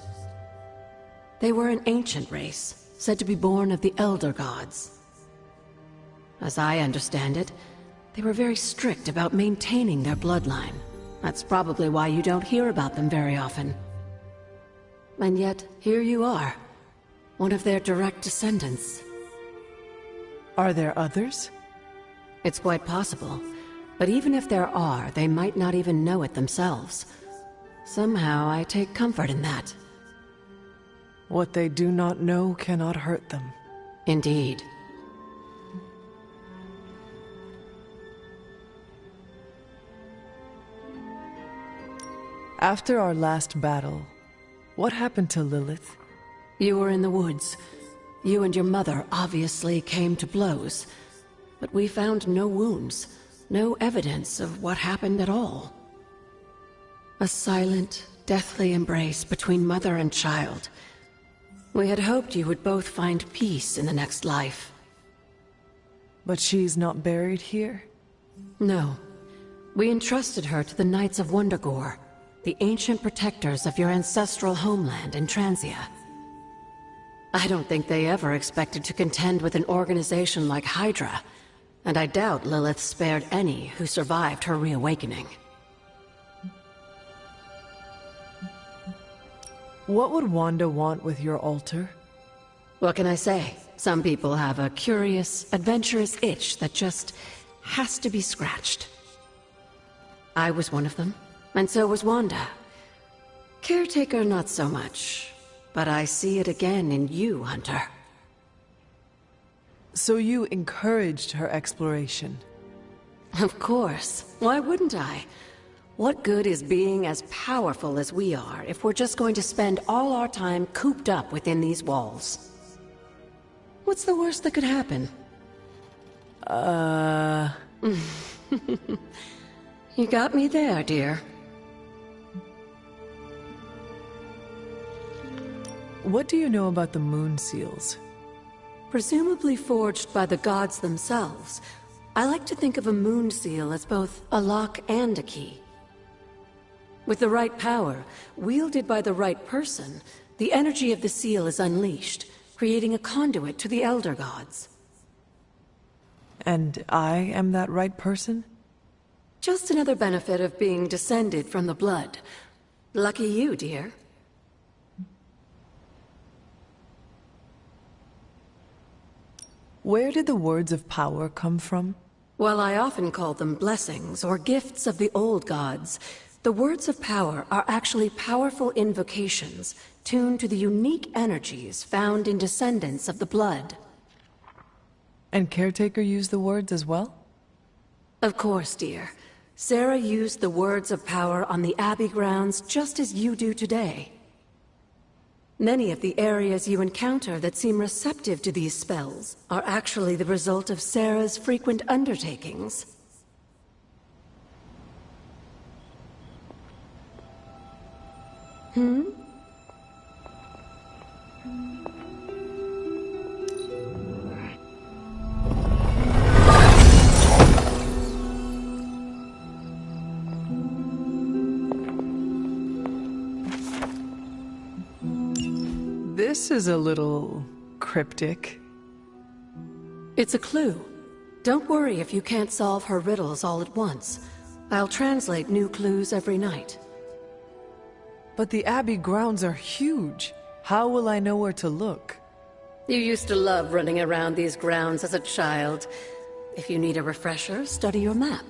They were an ancient race, said to be born of the Elder Gods. As I understand it, they were very strict about maintaining their bloodline. That's probably why you don't hear about them very often. And yet, here you are, one of their direct descendants. Are there others? It's quite possible. But even if there are, they might not even know it themselves. Somehow, I take comfort in that. What they do not know cannot hurt them. Indeed. After our last battle, what happened to Lilith? You were in the woods. You and your mother obviously came to blows. But we found no wounds, no evidence of what happened at all. A silent, deathly embrace between mother and child. We had hoped you would both find peace in the next life. But she's not buried here? No. We entrusted her to the Knights of Wondergore, the ancient protectors of your ancestral homeland in Transia. I don't think they ever expected to contend with an organization like Hydra, and I doubt Lilith spared any who survived her reawakening. What would Wanda want with your altar? What can I say? Some people have a curious, adventurous itch that just has to be scratched. I was one of them, and so was Wanda. Caretaker, not so much. But I see it again in you, Hunter. So you encouraged her exploration? Of course. Why wouldn't I? What good is being as powerful as we are if we're just going to spend all our time cooped up within these walls? What's the worst that could happen? You got me there, dear. What do you know about the moon seals? Presumably forged by the gods themselves. I like to think of a moon seal as both a lock and a key. With the right power, wielded by the right person, the energy of the seal is unleashed, creating a conduit to the Elder Gods. And I am that right person? Just another benefit of being descended from the Blood. Lucky you, dear. Where did the words of power come from? While I often call them blessings or gifts of the old gods, the words of power are actually powerful invocations tuned to the unique energies found in descendants of the Blood. And Caretaker used the words as well? Of course, dear. Sarah used the words of power on the Abbey grounds just as you do today. Many of the areas you encounter that seem receptive to these spells are actually the result of Sarah's frequent undertakings. This is a little cryptic. It's a clue. Don't worry if you can't solve her riddles all at once. I'll translate new clues every night. But the Abbey grounds are huge. How will I know where to look? You used to love running around these grounds as a child. If you need a refresher, study your map.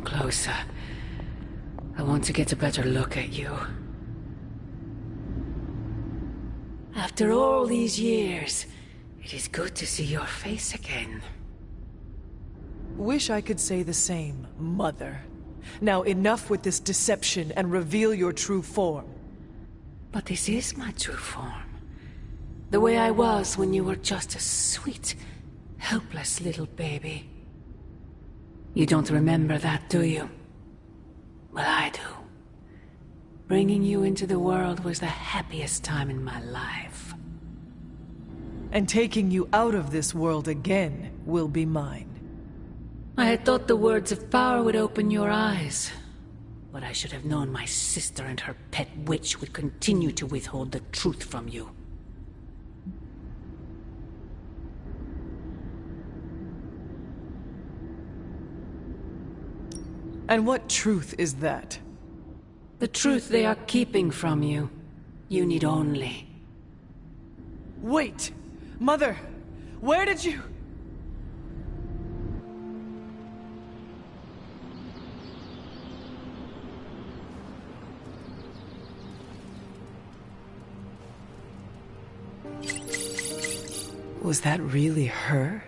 Closer. I want to get a better look at you. After all these years, it is good to see your face again. Wish I could say the same, Mother. Now enough with this deception and reveal your true form. But this is my true form. The way I was when you were just a sweet, helpless little baby. You don't remember that, do you? Well, I do. Bringing you into the world was the happiest time in my life. And taking you out of this world again will be mine. I had thought the words of power would open your eyes. But I should have known my sister and her pet witch would continue to withhold the truth from you. And what truth is that? The truth they are keeping from you. You need only... Wait! Mother! Where did you... Was that really her?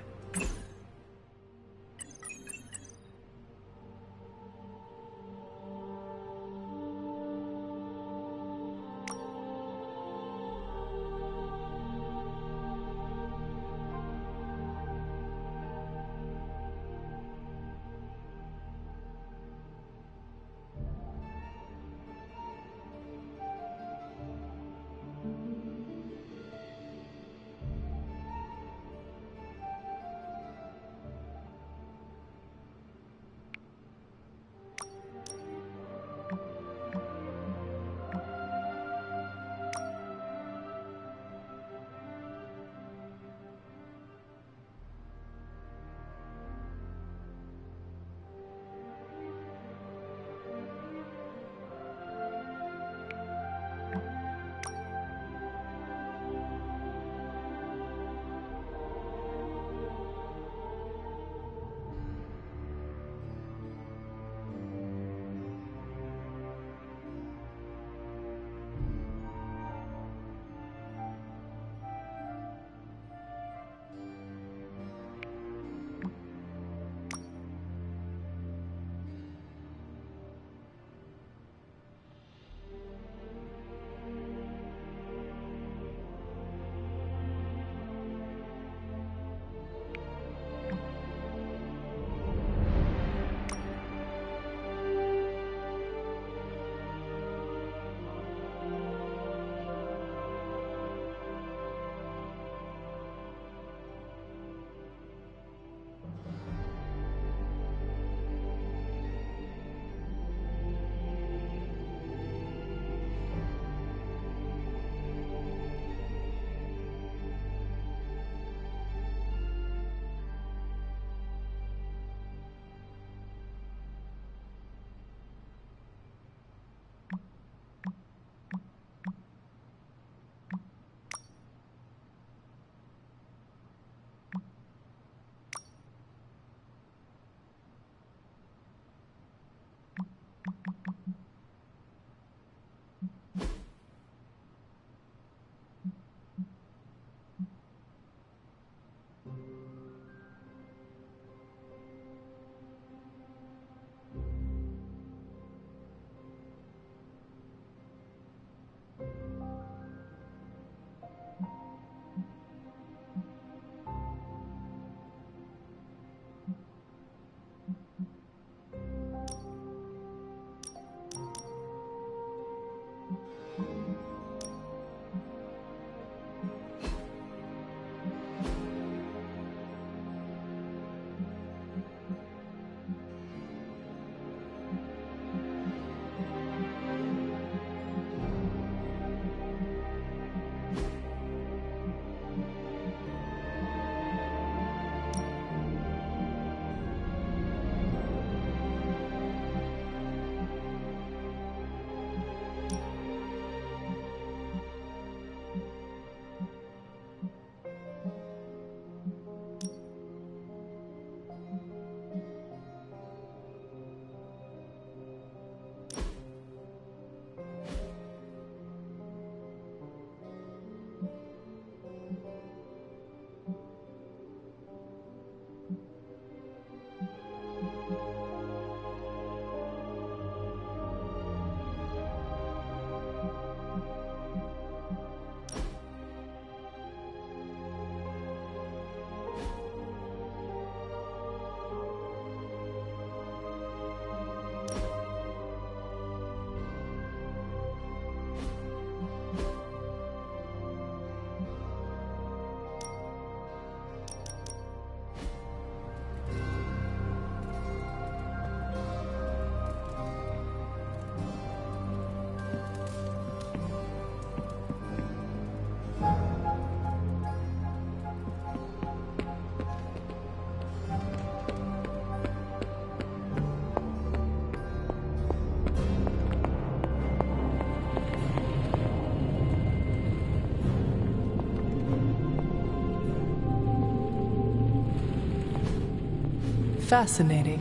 Fascinating.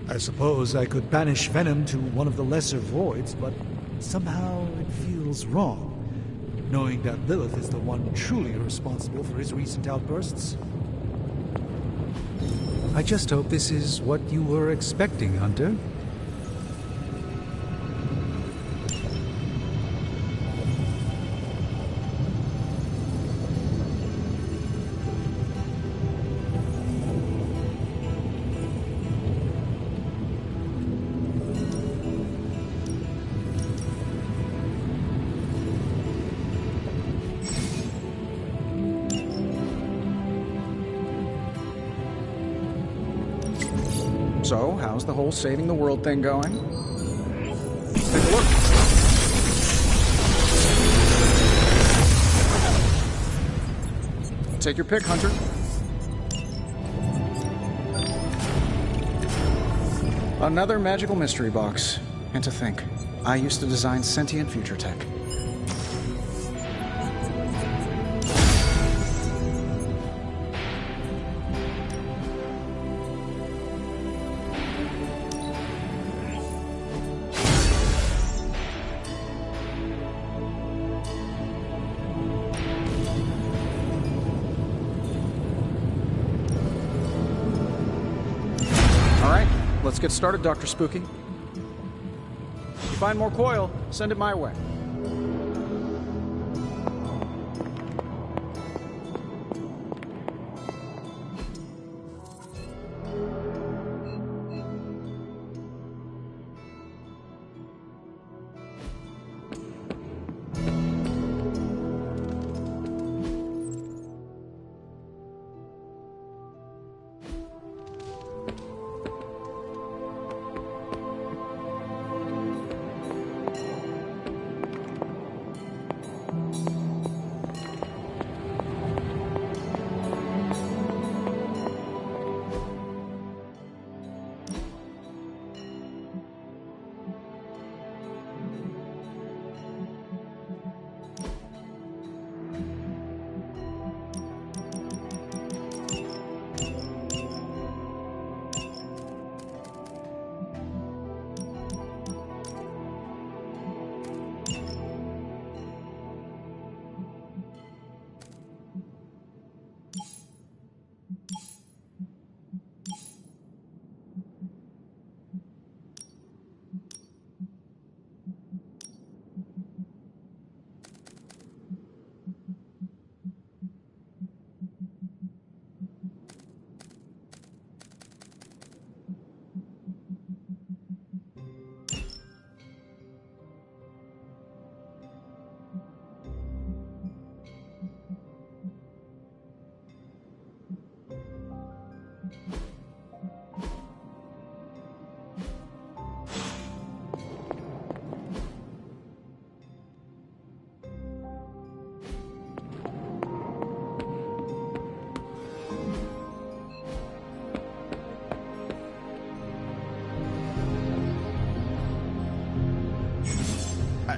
I suppose I could banish Venom to one of the lesser voids, but somehow it feels wrong, knowing that Lilith is the one truly responsible for his recent outbursts. I just hope this is what you were expecting, Hunter. So, how's the whole saving the world thing going? Take a look. Take your pick, Hunter. Another magical mystery box. And to think, I used to design sentient future tech. Let's get started, Dr. Spooky. If you find more coil, send it my way.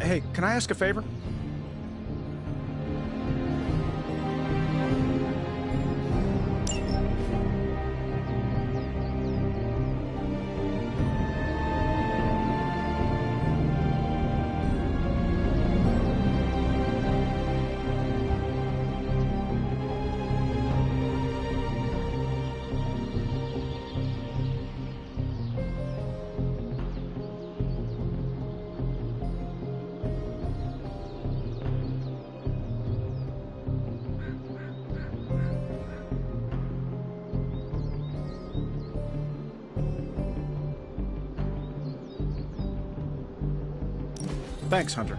Hey, can I ask a favor? Thanks, Hunter.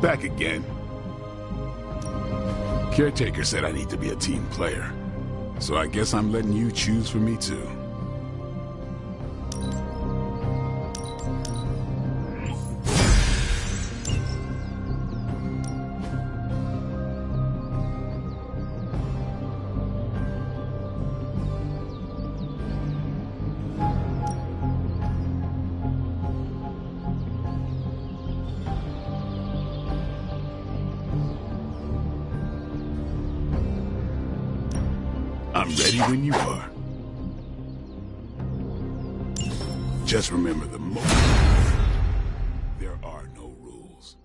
Back again. Caretaker said I need to be a team player, so I guess I'm letting you choose for me too. I'm ready when you are. Just remember the most. There are no rules.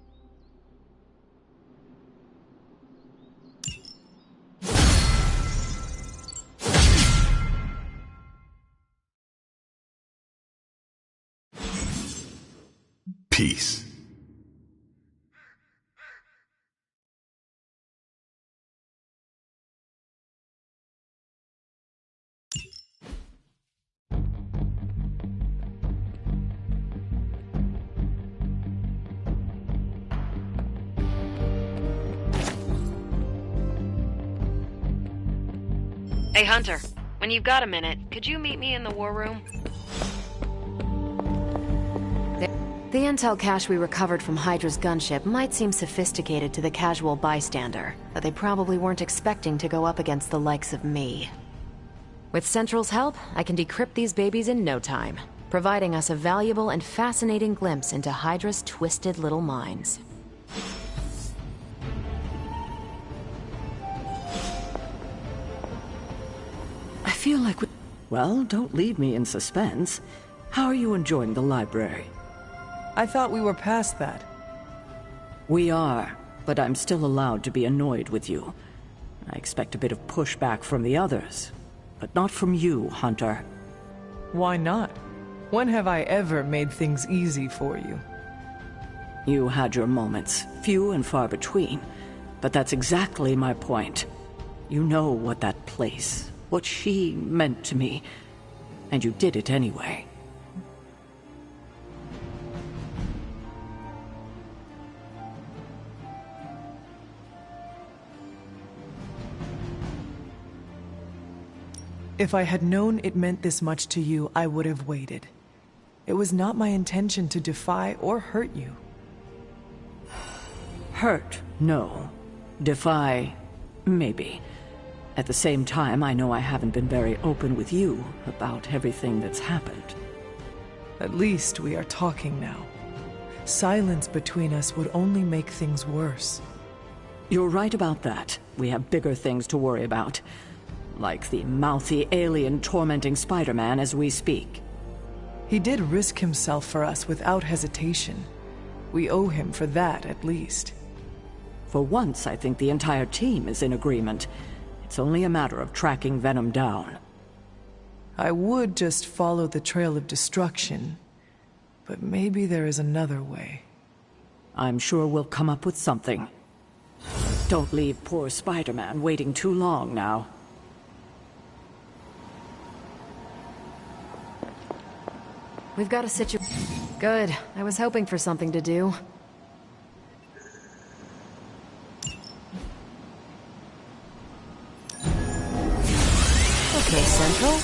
Peace. Hey, Hunter. When you've got a minute, could you meet me in the war room? The intel cache we recovered from Hydra's gunship might seem sophisticated to the casual bystander, but they probably weren't expecting to go up against the likes of me. With Central's help, I can decrypt these babies in no time, providing us a valuable and fascinating glimpse into Hydra's twisted little minds. I feel like we... Well, don't leave me in suspense. How are you enjoying the library? I thought we were past that. We are, but I'm still allowed to be annoyed with you. I expect a bit of pushback from the others, but not from you, Hunter. Why not? When have I ever made things easy for you? You had your moments, few and far between, but that's exactly my point. You know what that place, what she meant to me, and you did it anyway. If I had known it meant this much to you, I would have waited. It was not my intention to defy or hurt you. Hurt, no. Defy, maybe. At the same time, I know I haven't been very open with you about everything that's happened. At least we are talking now. Silence between us would only make things worse. You're right about that. We have bigger things to worry about. Like the mouthy alien tormenting Spider-Man as we speak. He did risk himself for us without hesitation. We owe him for that, at least. For once, I think the entire team is in agreement. It's only a matter of tracking Venom down. I would just follow the trail of destruction, but maybe there is another way. I'm sure we'll come up with something. Don't leave poor Spider-Man waiting too long now. We've got a Good. I was hoping for something to do. Okay, Central.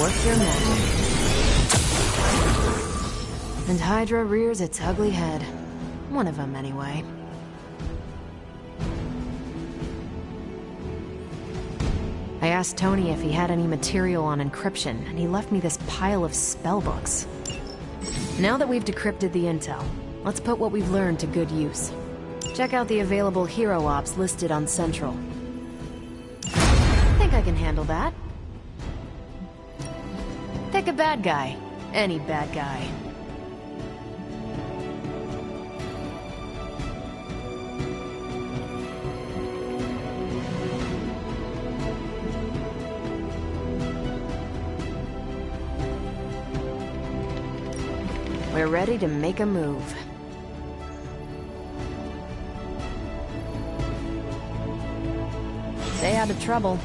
Work your magic. And Hydra rears its ugly head. One of them, anyway. I asked Tony if he had any material on encryption, and he left me this pile of spellbooks. Now that we've decrypted the intel, let's put what we've learned to good use. Check out the available hero ops listed on Central. I think I can handle that. Pick a bad guy. Any bad guy. We're ready to make a move. Stay out of trouble.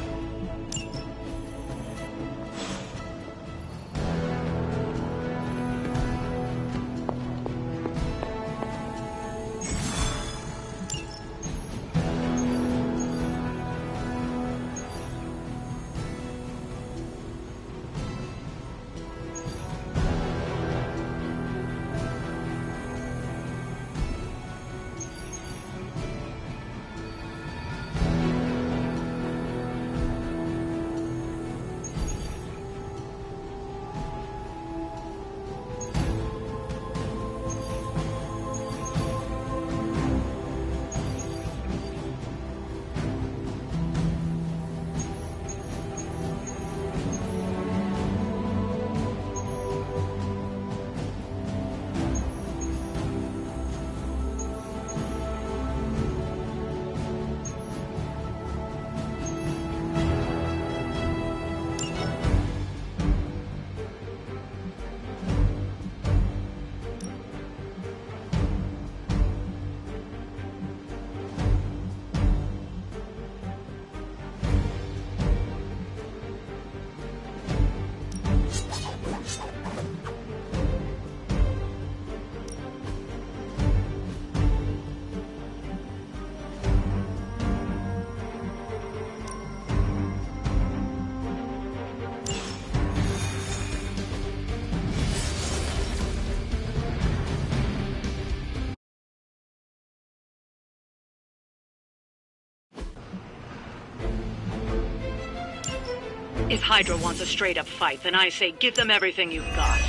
If Hydra wants a straight-up fight, then I say give them everything you've got.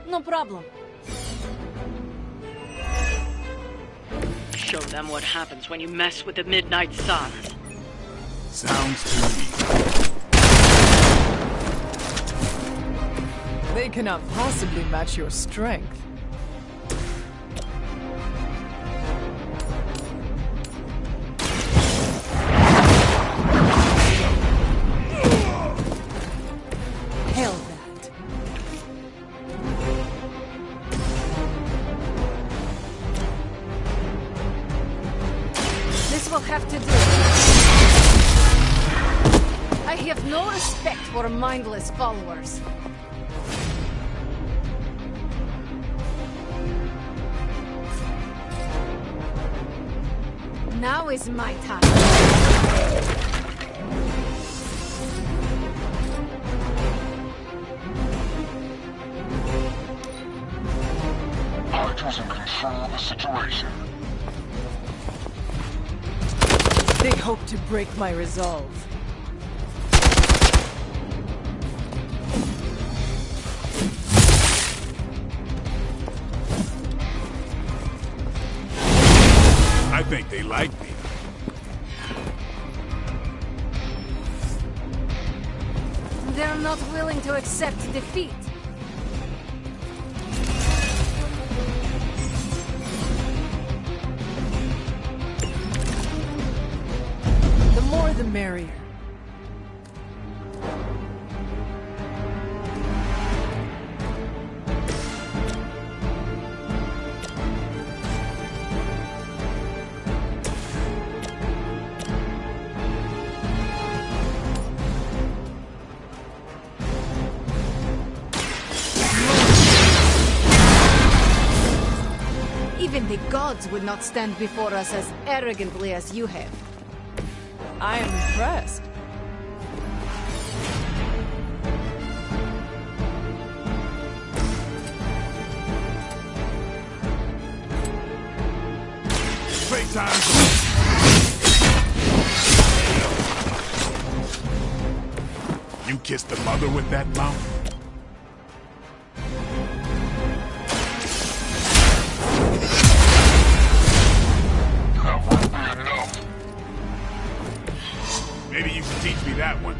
No problem. Show them what happens when you mess with the Midnight Sun. Sounds to me. They cannot possibly match your strength. Hell that. This will have to do. I have no respect for mindless followers. Now is my time. Hydra's in control of the situation. They hope to break my resolve. I think they like me. They're not willing to accept defeat. The more the merrier. Even the gods would not stand before us as arrogantly as you have. I am impressed. Playtime. You kissed the mother with that mouth? Maybe you can teach me that one.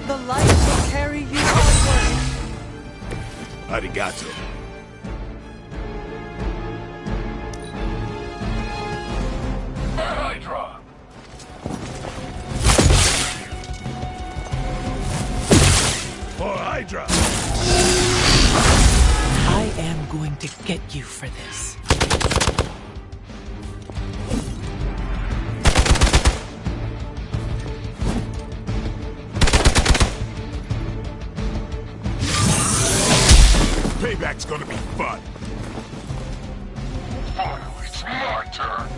The light will carry you onward. Arigato. Hydra! For Hydra! I am going to get you for this. Payback's gonna be fun. Finally, it's my turn.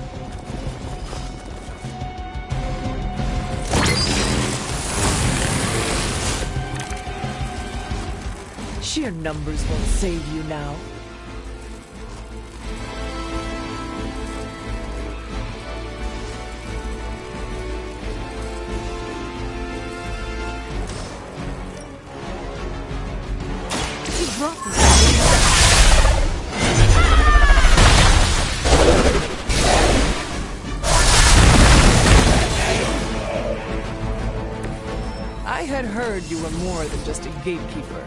Sheer numbers won't save you now. You brought this. I had heard you were more than just a gatekeeper.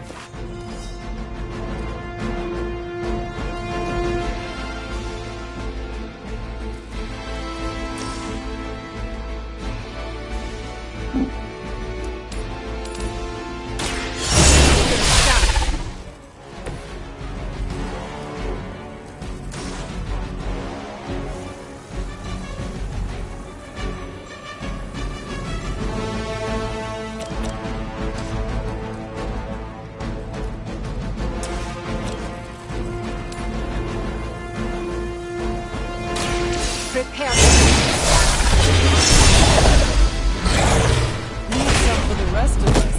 Need some for the rest of us.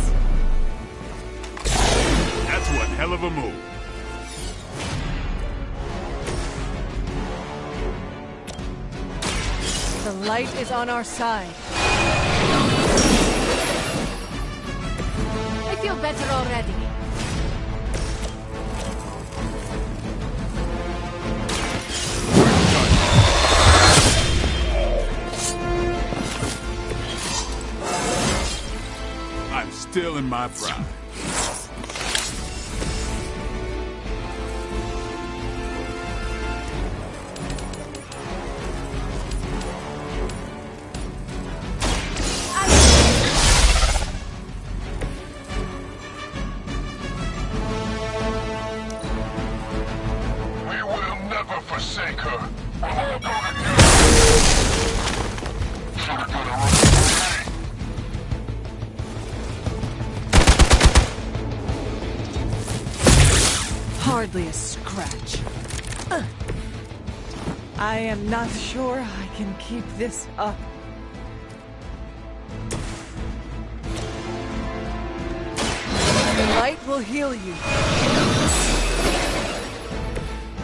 That's one hell of a move. The light is on our side. I feel better already. I'm still in my prime. Forsake her. We'll all go together. Should've done it right. Hardly a scratch. I am not sure I can keep this up. The light will heal you.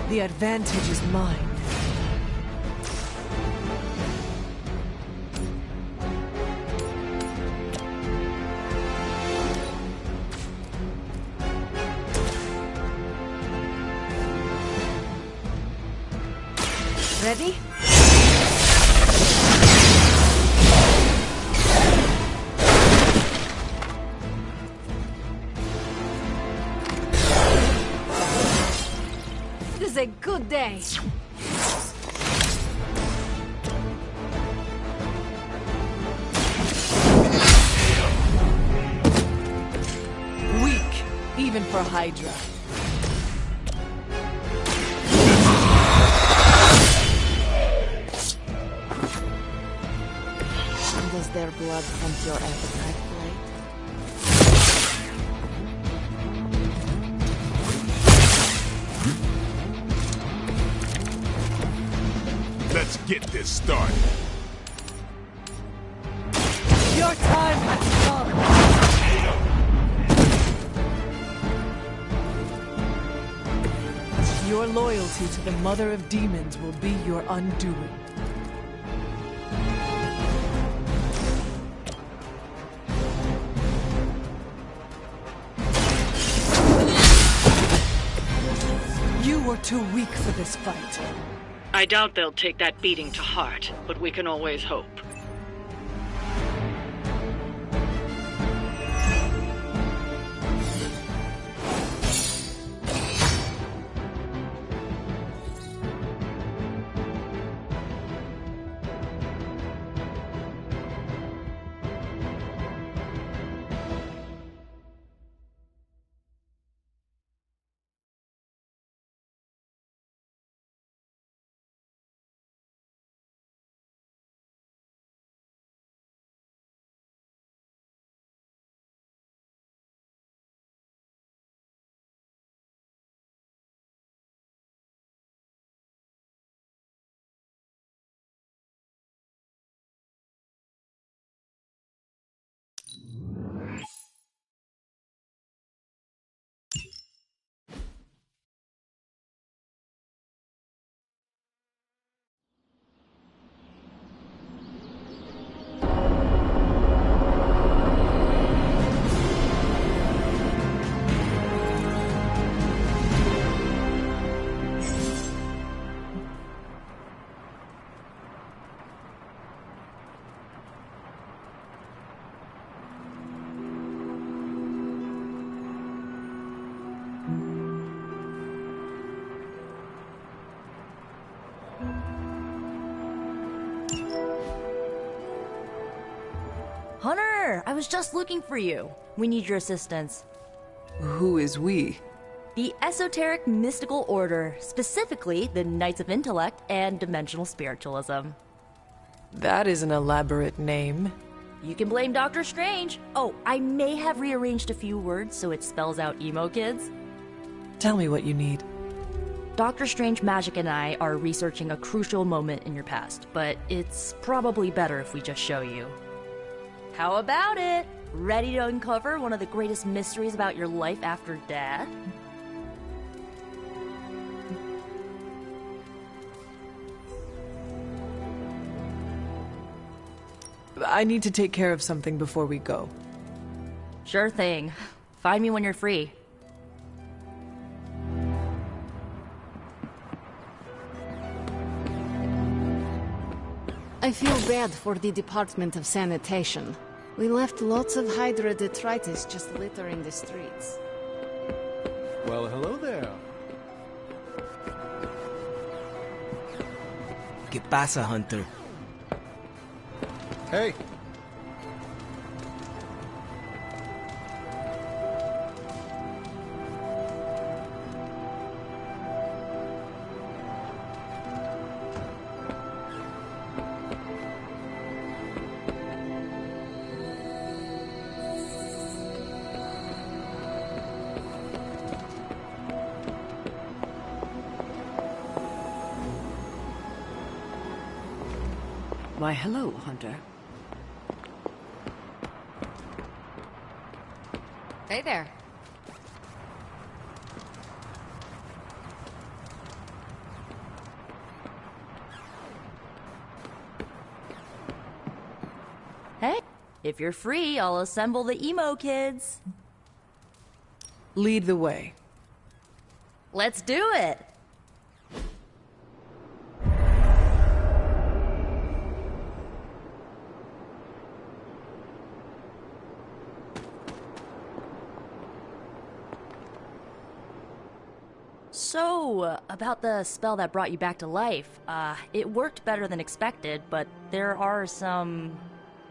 The advantage is mine. Ready? It is a good day. Weak, even for Hydra. Does their blood tempt your appetite, Blade? Let's get this started. Your time has come. Your loyalty to the Mother of Demons will be your undoing. You were too weak for this fight. I doubt they'll take that beating to heart, but we can always hope. Hunter, I was just looking for you. We need your assistance. Who is we? The Esoteric Mystical Order, specifically the Knights of Intellect and Dimensional Spiritualism. That is an elaborate name. You can blame Doctor Strange. Oh, I may have rearranged a few words so it spells out emo kids. Tell me what you need. Dr. Strange Magic and I are researching a crucial moment in your past, but it's probably better if we just show you. How about it? Ready to uncover one of the greatest mysteries about your life after death? I need to take care of something before we go. Sure thing. Find me when you're free. I feel bad for the Department of Sanitation. We left lots of Hydra detritus just littering the streets. Well, hello there. ¿Qué pasa, Hunter? Hey. Why, hello, Hunter. Hey there. Hey, if you're free, I'll assemble the emo kids. Lead the way. Let's do it! So, about the spell that brought you back to life, it worked better than expected, but there are some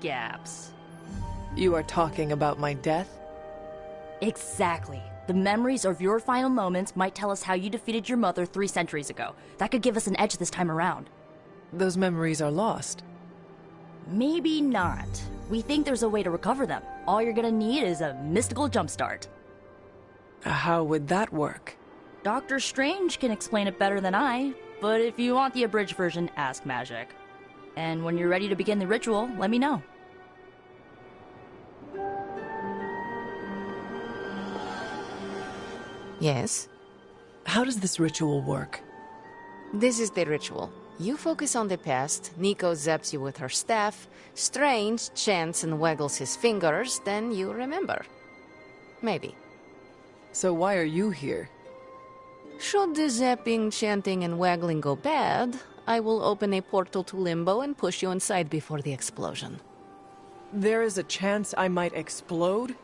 gaps. You are talking about my death? Exactly. The memories of your final moments might tell us how you defeated your mother 3 centuries ago. That could give us an edge this time around. Those memories are lost. Maybe not. We think there's a way to recover them. All you're gonna need is a mystical jumpstart. How would that work? Doctor Strange can explain it better than I, but if you want the abridged version, ask Magic. And when you're ready to begin the ritual, let me know. Yes? How does this ritual work? This is the ritual. You focus on the past, Nico zaps you with her staff, Strange chants and waggles his fingers, then you remember. Maybe. So why are you here? Should the zapping, chanting, and waggling go bad, I will open a portal to Limbo and push you inside before the explosion. There is a chance I might explode?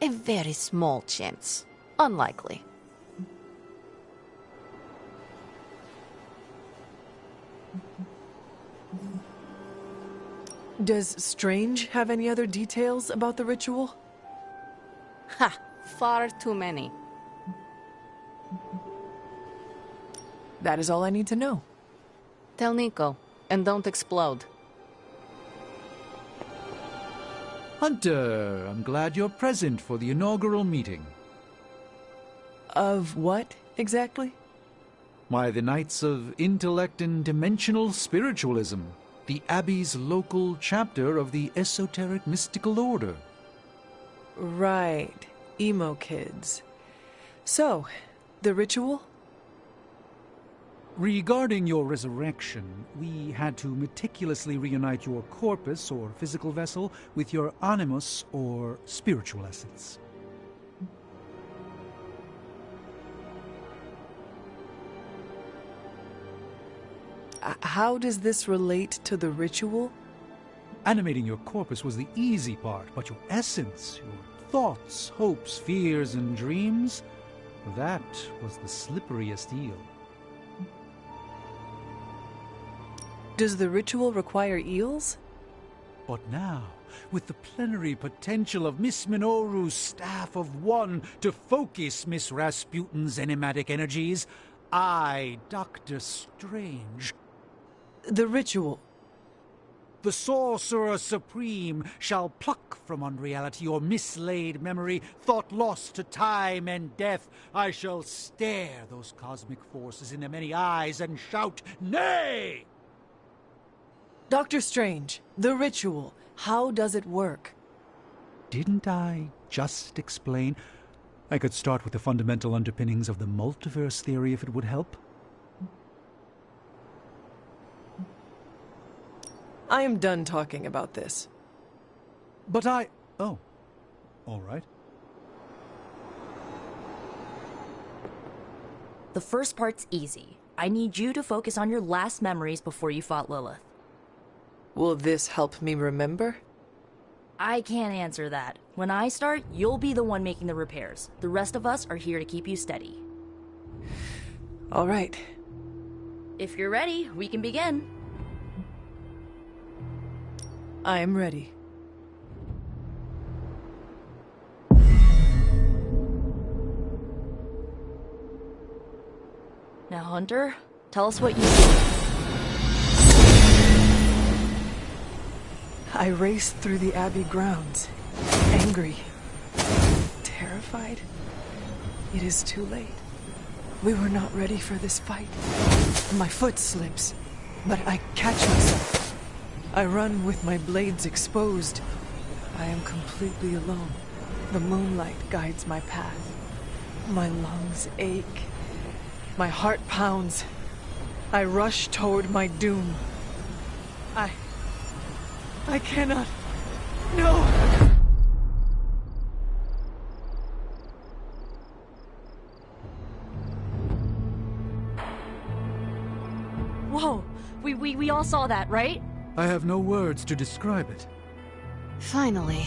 A very small chance. Unlikely. Does Strange have any other details about the ritual? Ha! Far too many. That is all I need to know. Tell Nico, and don't explode. Hunter, I'm glad you're present for the inaugural meeting. Of what, exactly? Why, the Knights of Intellect and Dimensional Spiritualism, the Abbey's local chapter of the Esoteric Mystical Order. Right. Emo kids. So, the ritual? Regarding your resurrection, we had to meticulously reunite your corpus, or physical vessel, with your animus, or spiritual essence. How does this relate to the ritual? Animating your corpus was the easy part, but your essence, your thoughts, hopes, fears, and dreams, that was the slipperiest eel. Does the ritual require eels? But now, with the plenary potential of Miss Minoru's Staff of One to focus Miss Rasputin's enigmatic energies, I, Dr. Strange... The ritual. the Sorcerer Supreme, shall pluck from unreality your mislaid memory, thought lost to time and death. I shall stare those cosmic forces in their many eyes and shout, nay! Dr. Strange, the ritual, how does it work? Didn't I just explain? I could start with the fundamental underpinnings of the multiverse theory if it would help. I am done talking about this. But oh. All right. The first part's easy. I need you to focus on your last memories before you fought Lilith. Will this help me remember? I can't answer that. When I start, you'll be the one making the repairs. The rest of us are here to keep you steady. All right. If you're ready, we can begin. I am ready. Now, Hunter, tell us what you see. I raced through the Abbey grounds, angry, terrified. It is too late. We were not ready for this fight. My foot slips, but I catch myself. I run with my blades exposed. I am completely alone. The moonlight guides my path. My lungs ache. My heart pounds. I rush toward my doom. I cannot. No! Whoa! We all saw that, right? I have no words to describe it. Finally.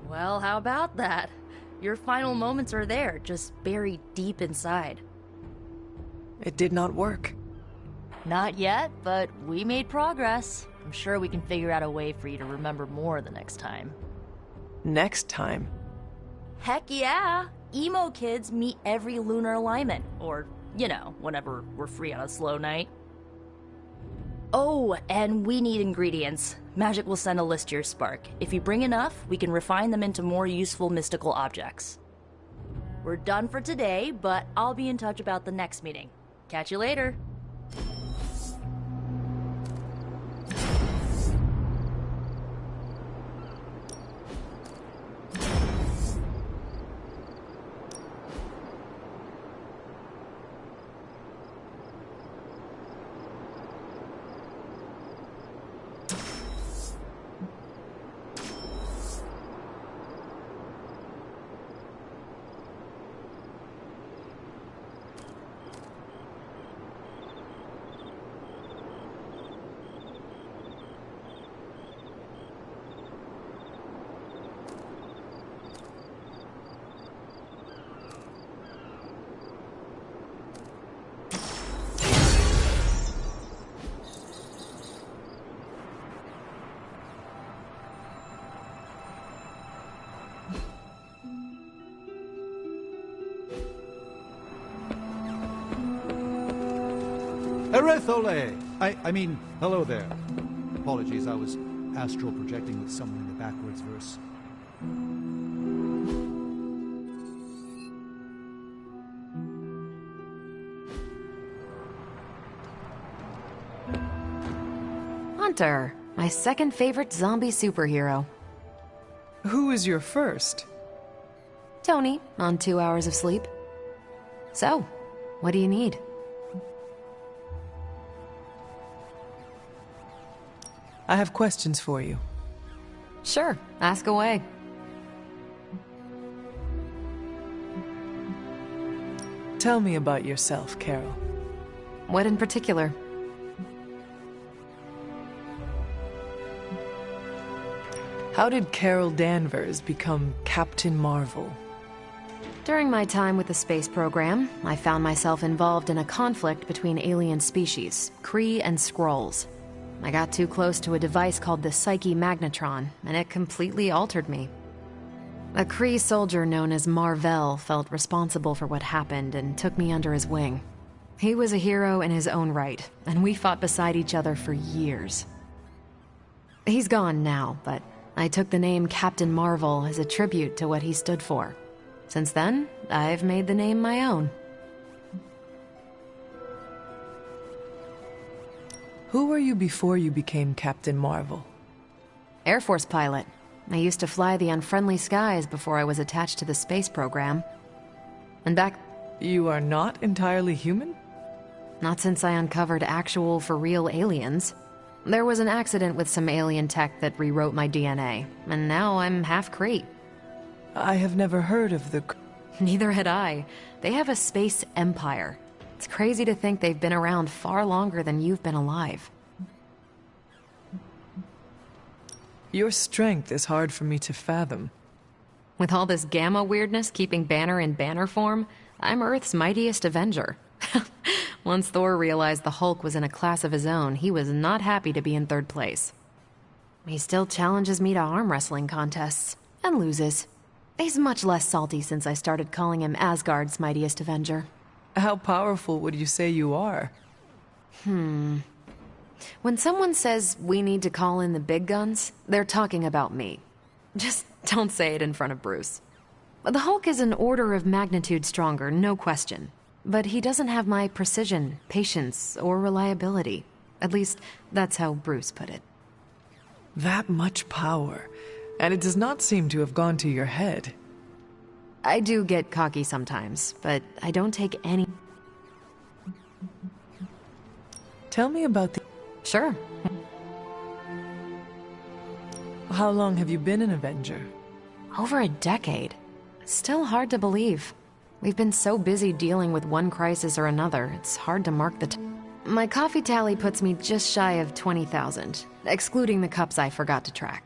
Well, how about that? Your final moments are there, just buried deep inside. It did not work. Not yet, but we made progress. I'm sure we can figure out a way for you to remember more the next time. Next time? Heck yeah! Emo kids meet every lunar alignment, or, you know, whenever we're free on a slow night. Oh, and we need ingredients. Magic will send a list to your spark. If you bring enough, we can refine them into more useful mystical objects. We're done for today, but I'll be in touch about the next meeting. Catch you later. Erethole! I mean, hello there. Apologies, I was astral projecting with someone in the backwards verse. Hunter, my second favorite zombie superhero. Who is your first? Tony, on 2 hours of sleep. So, what do you need? I have questions for you. Sure, ask away. Tell me about yourself, Carol. What in particular? How did Carol Danvers become Captain Marvel? During my time with the space program, I found myself involved in a conflict between alien species, Kree and Skrulls. I got too close to a device called the Psyche Magnetron, and it completely altered me. A Kree soldier known as Marvell felt responsible for what happened and took me under his wing. He was a hero in his own right, and we fought beside each other for years. He's gone now, but I took the name Captain Marvel as a tribute to what he stood for. Since then, I've made the name my own. Who were you before you became Captain Marvel? Air Force pilot. I used to fly the unfriendly skies before I was attached to the space program. And back... You are not entirely human? Not since I uncovered actual, for-real aliens. There was an accident with some alien tech that rewrote my DNA, and now I'm half Kree. I have never heard of the... Neither had I. They have a space empire. It's crazy to think they've been around far longer than you've been alive. Your strength is hard for me to fathom. With all this gamma weirdness keeping Banner in banner form, I'm Earth's mightiest Avenger. Once Thor realized the Hulk was in a class of his own, he was not happy to be in third place. He still challenges me to arm wrestling contests, and loses. He's much less salty since I started calling him Asgard's mightiest Avenger. How powerful would you say you are? When someone says we need to call in the big guns, they're talking about me. Just don't say it in front of Bruce. The Hulk is an order of magnitude stronger, no question. But he doesn't have my precision, patience, or reliability. At least, that's how Bruce put it. That much power, and it does not seem to have gone to your head. I do get cocky sometimes, but I don't take any... Tell me about the... Sure. How long have you been an Avenger? Over a decade. Still hard to believe. We've been so busy dealing with one crisis or another, it's hard to mark the My coffee tally puts me just shy of 20,000, excluding the cups I forgot to track.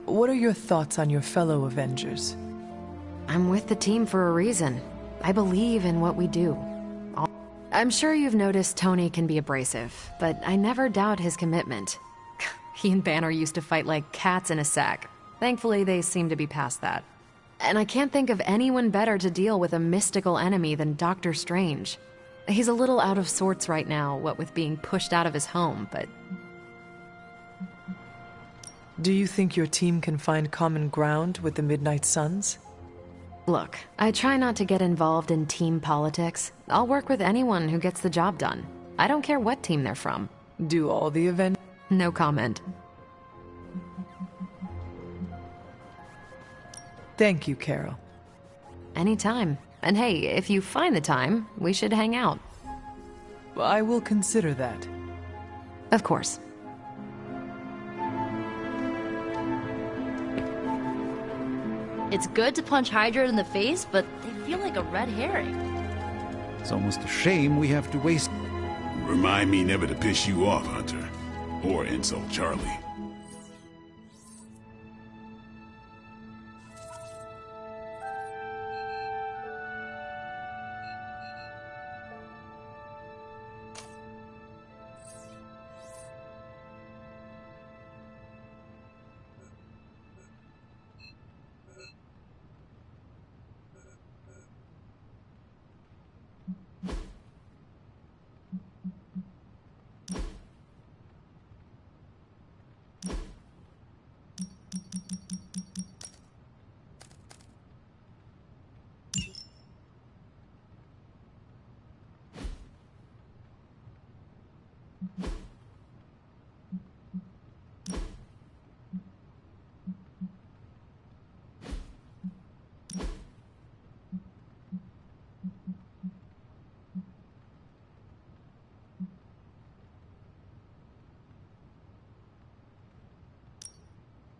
What are your thoughts on your fellow Avengers? I'm with the team for a reason. I believe in what we do. I'm sure you've noticed Tony can be abrasive, but I never doubt his commitment. He and Banner used to fight like cats in a sack. Thankfully, they seem to be past that. And I can't think of anyone better to deal with a mystical enemy than Doctor Strange. He's a little out of sorts right now, what with being pushed out of his home, but... Do you think your team can find common ground with the Midnight Suns? Look, I try not to get involved in team politics. I'll work with anyone who gets the job done. I don't care what team they're from. Do all the Avengers? No comment. Thank you, Carol. Anytime. And hey, if you find the time, we should hang out. I will consider that. Of course. It's good to punch Hydra in the face, but they feel like a red herring. It's almost a shame we have to waste... Remind me never to piss you off, Hunter. Or insult Charlie.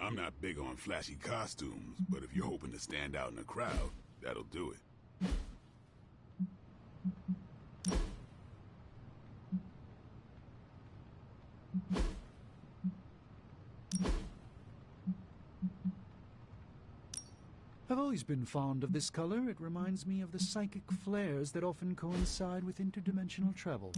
I'm not big on flashy costumes, but if you're hoping to stand out in a crowd, that'll do it. I've always been fond of this color. It reminds me of the psychic flares that often coincide with interdimensional travel.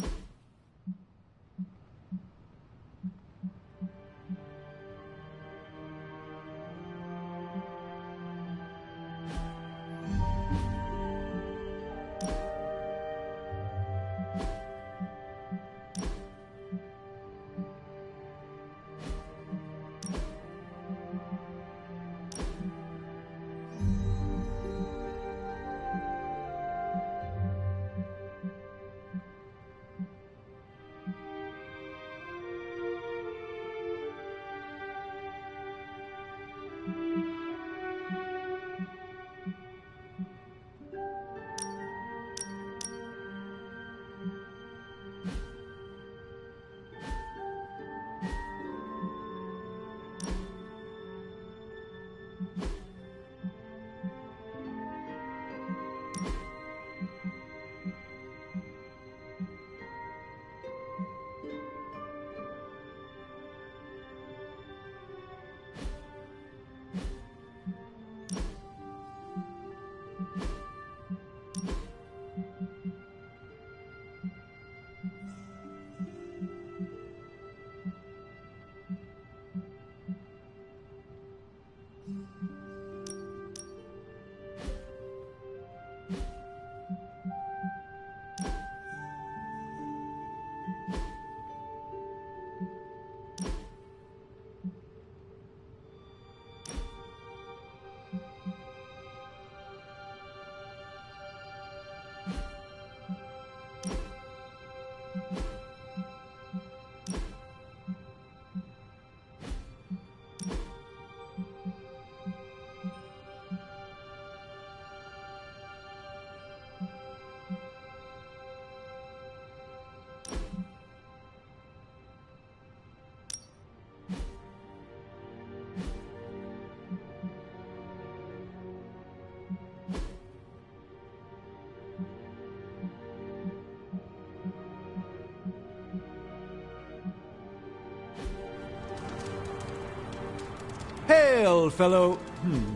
Hail, fellow...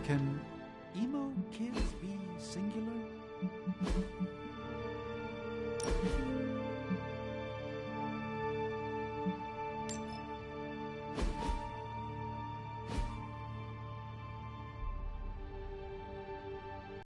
Can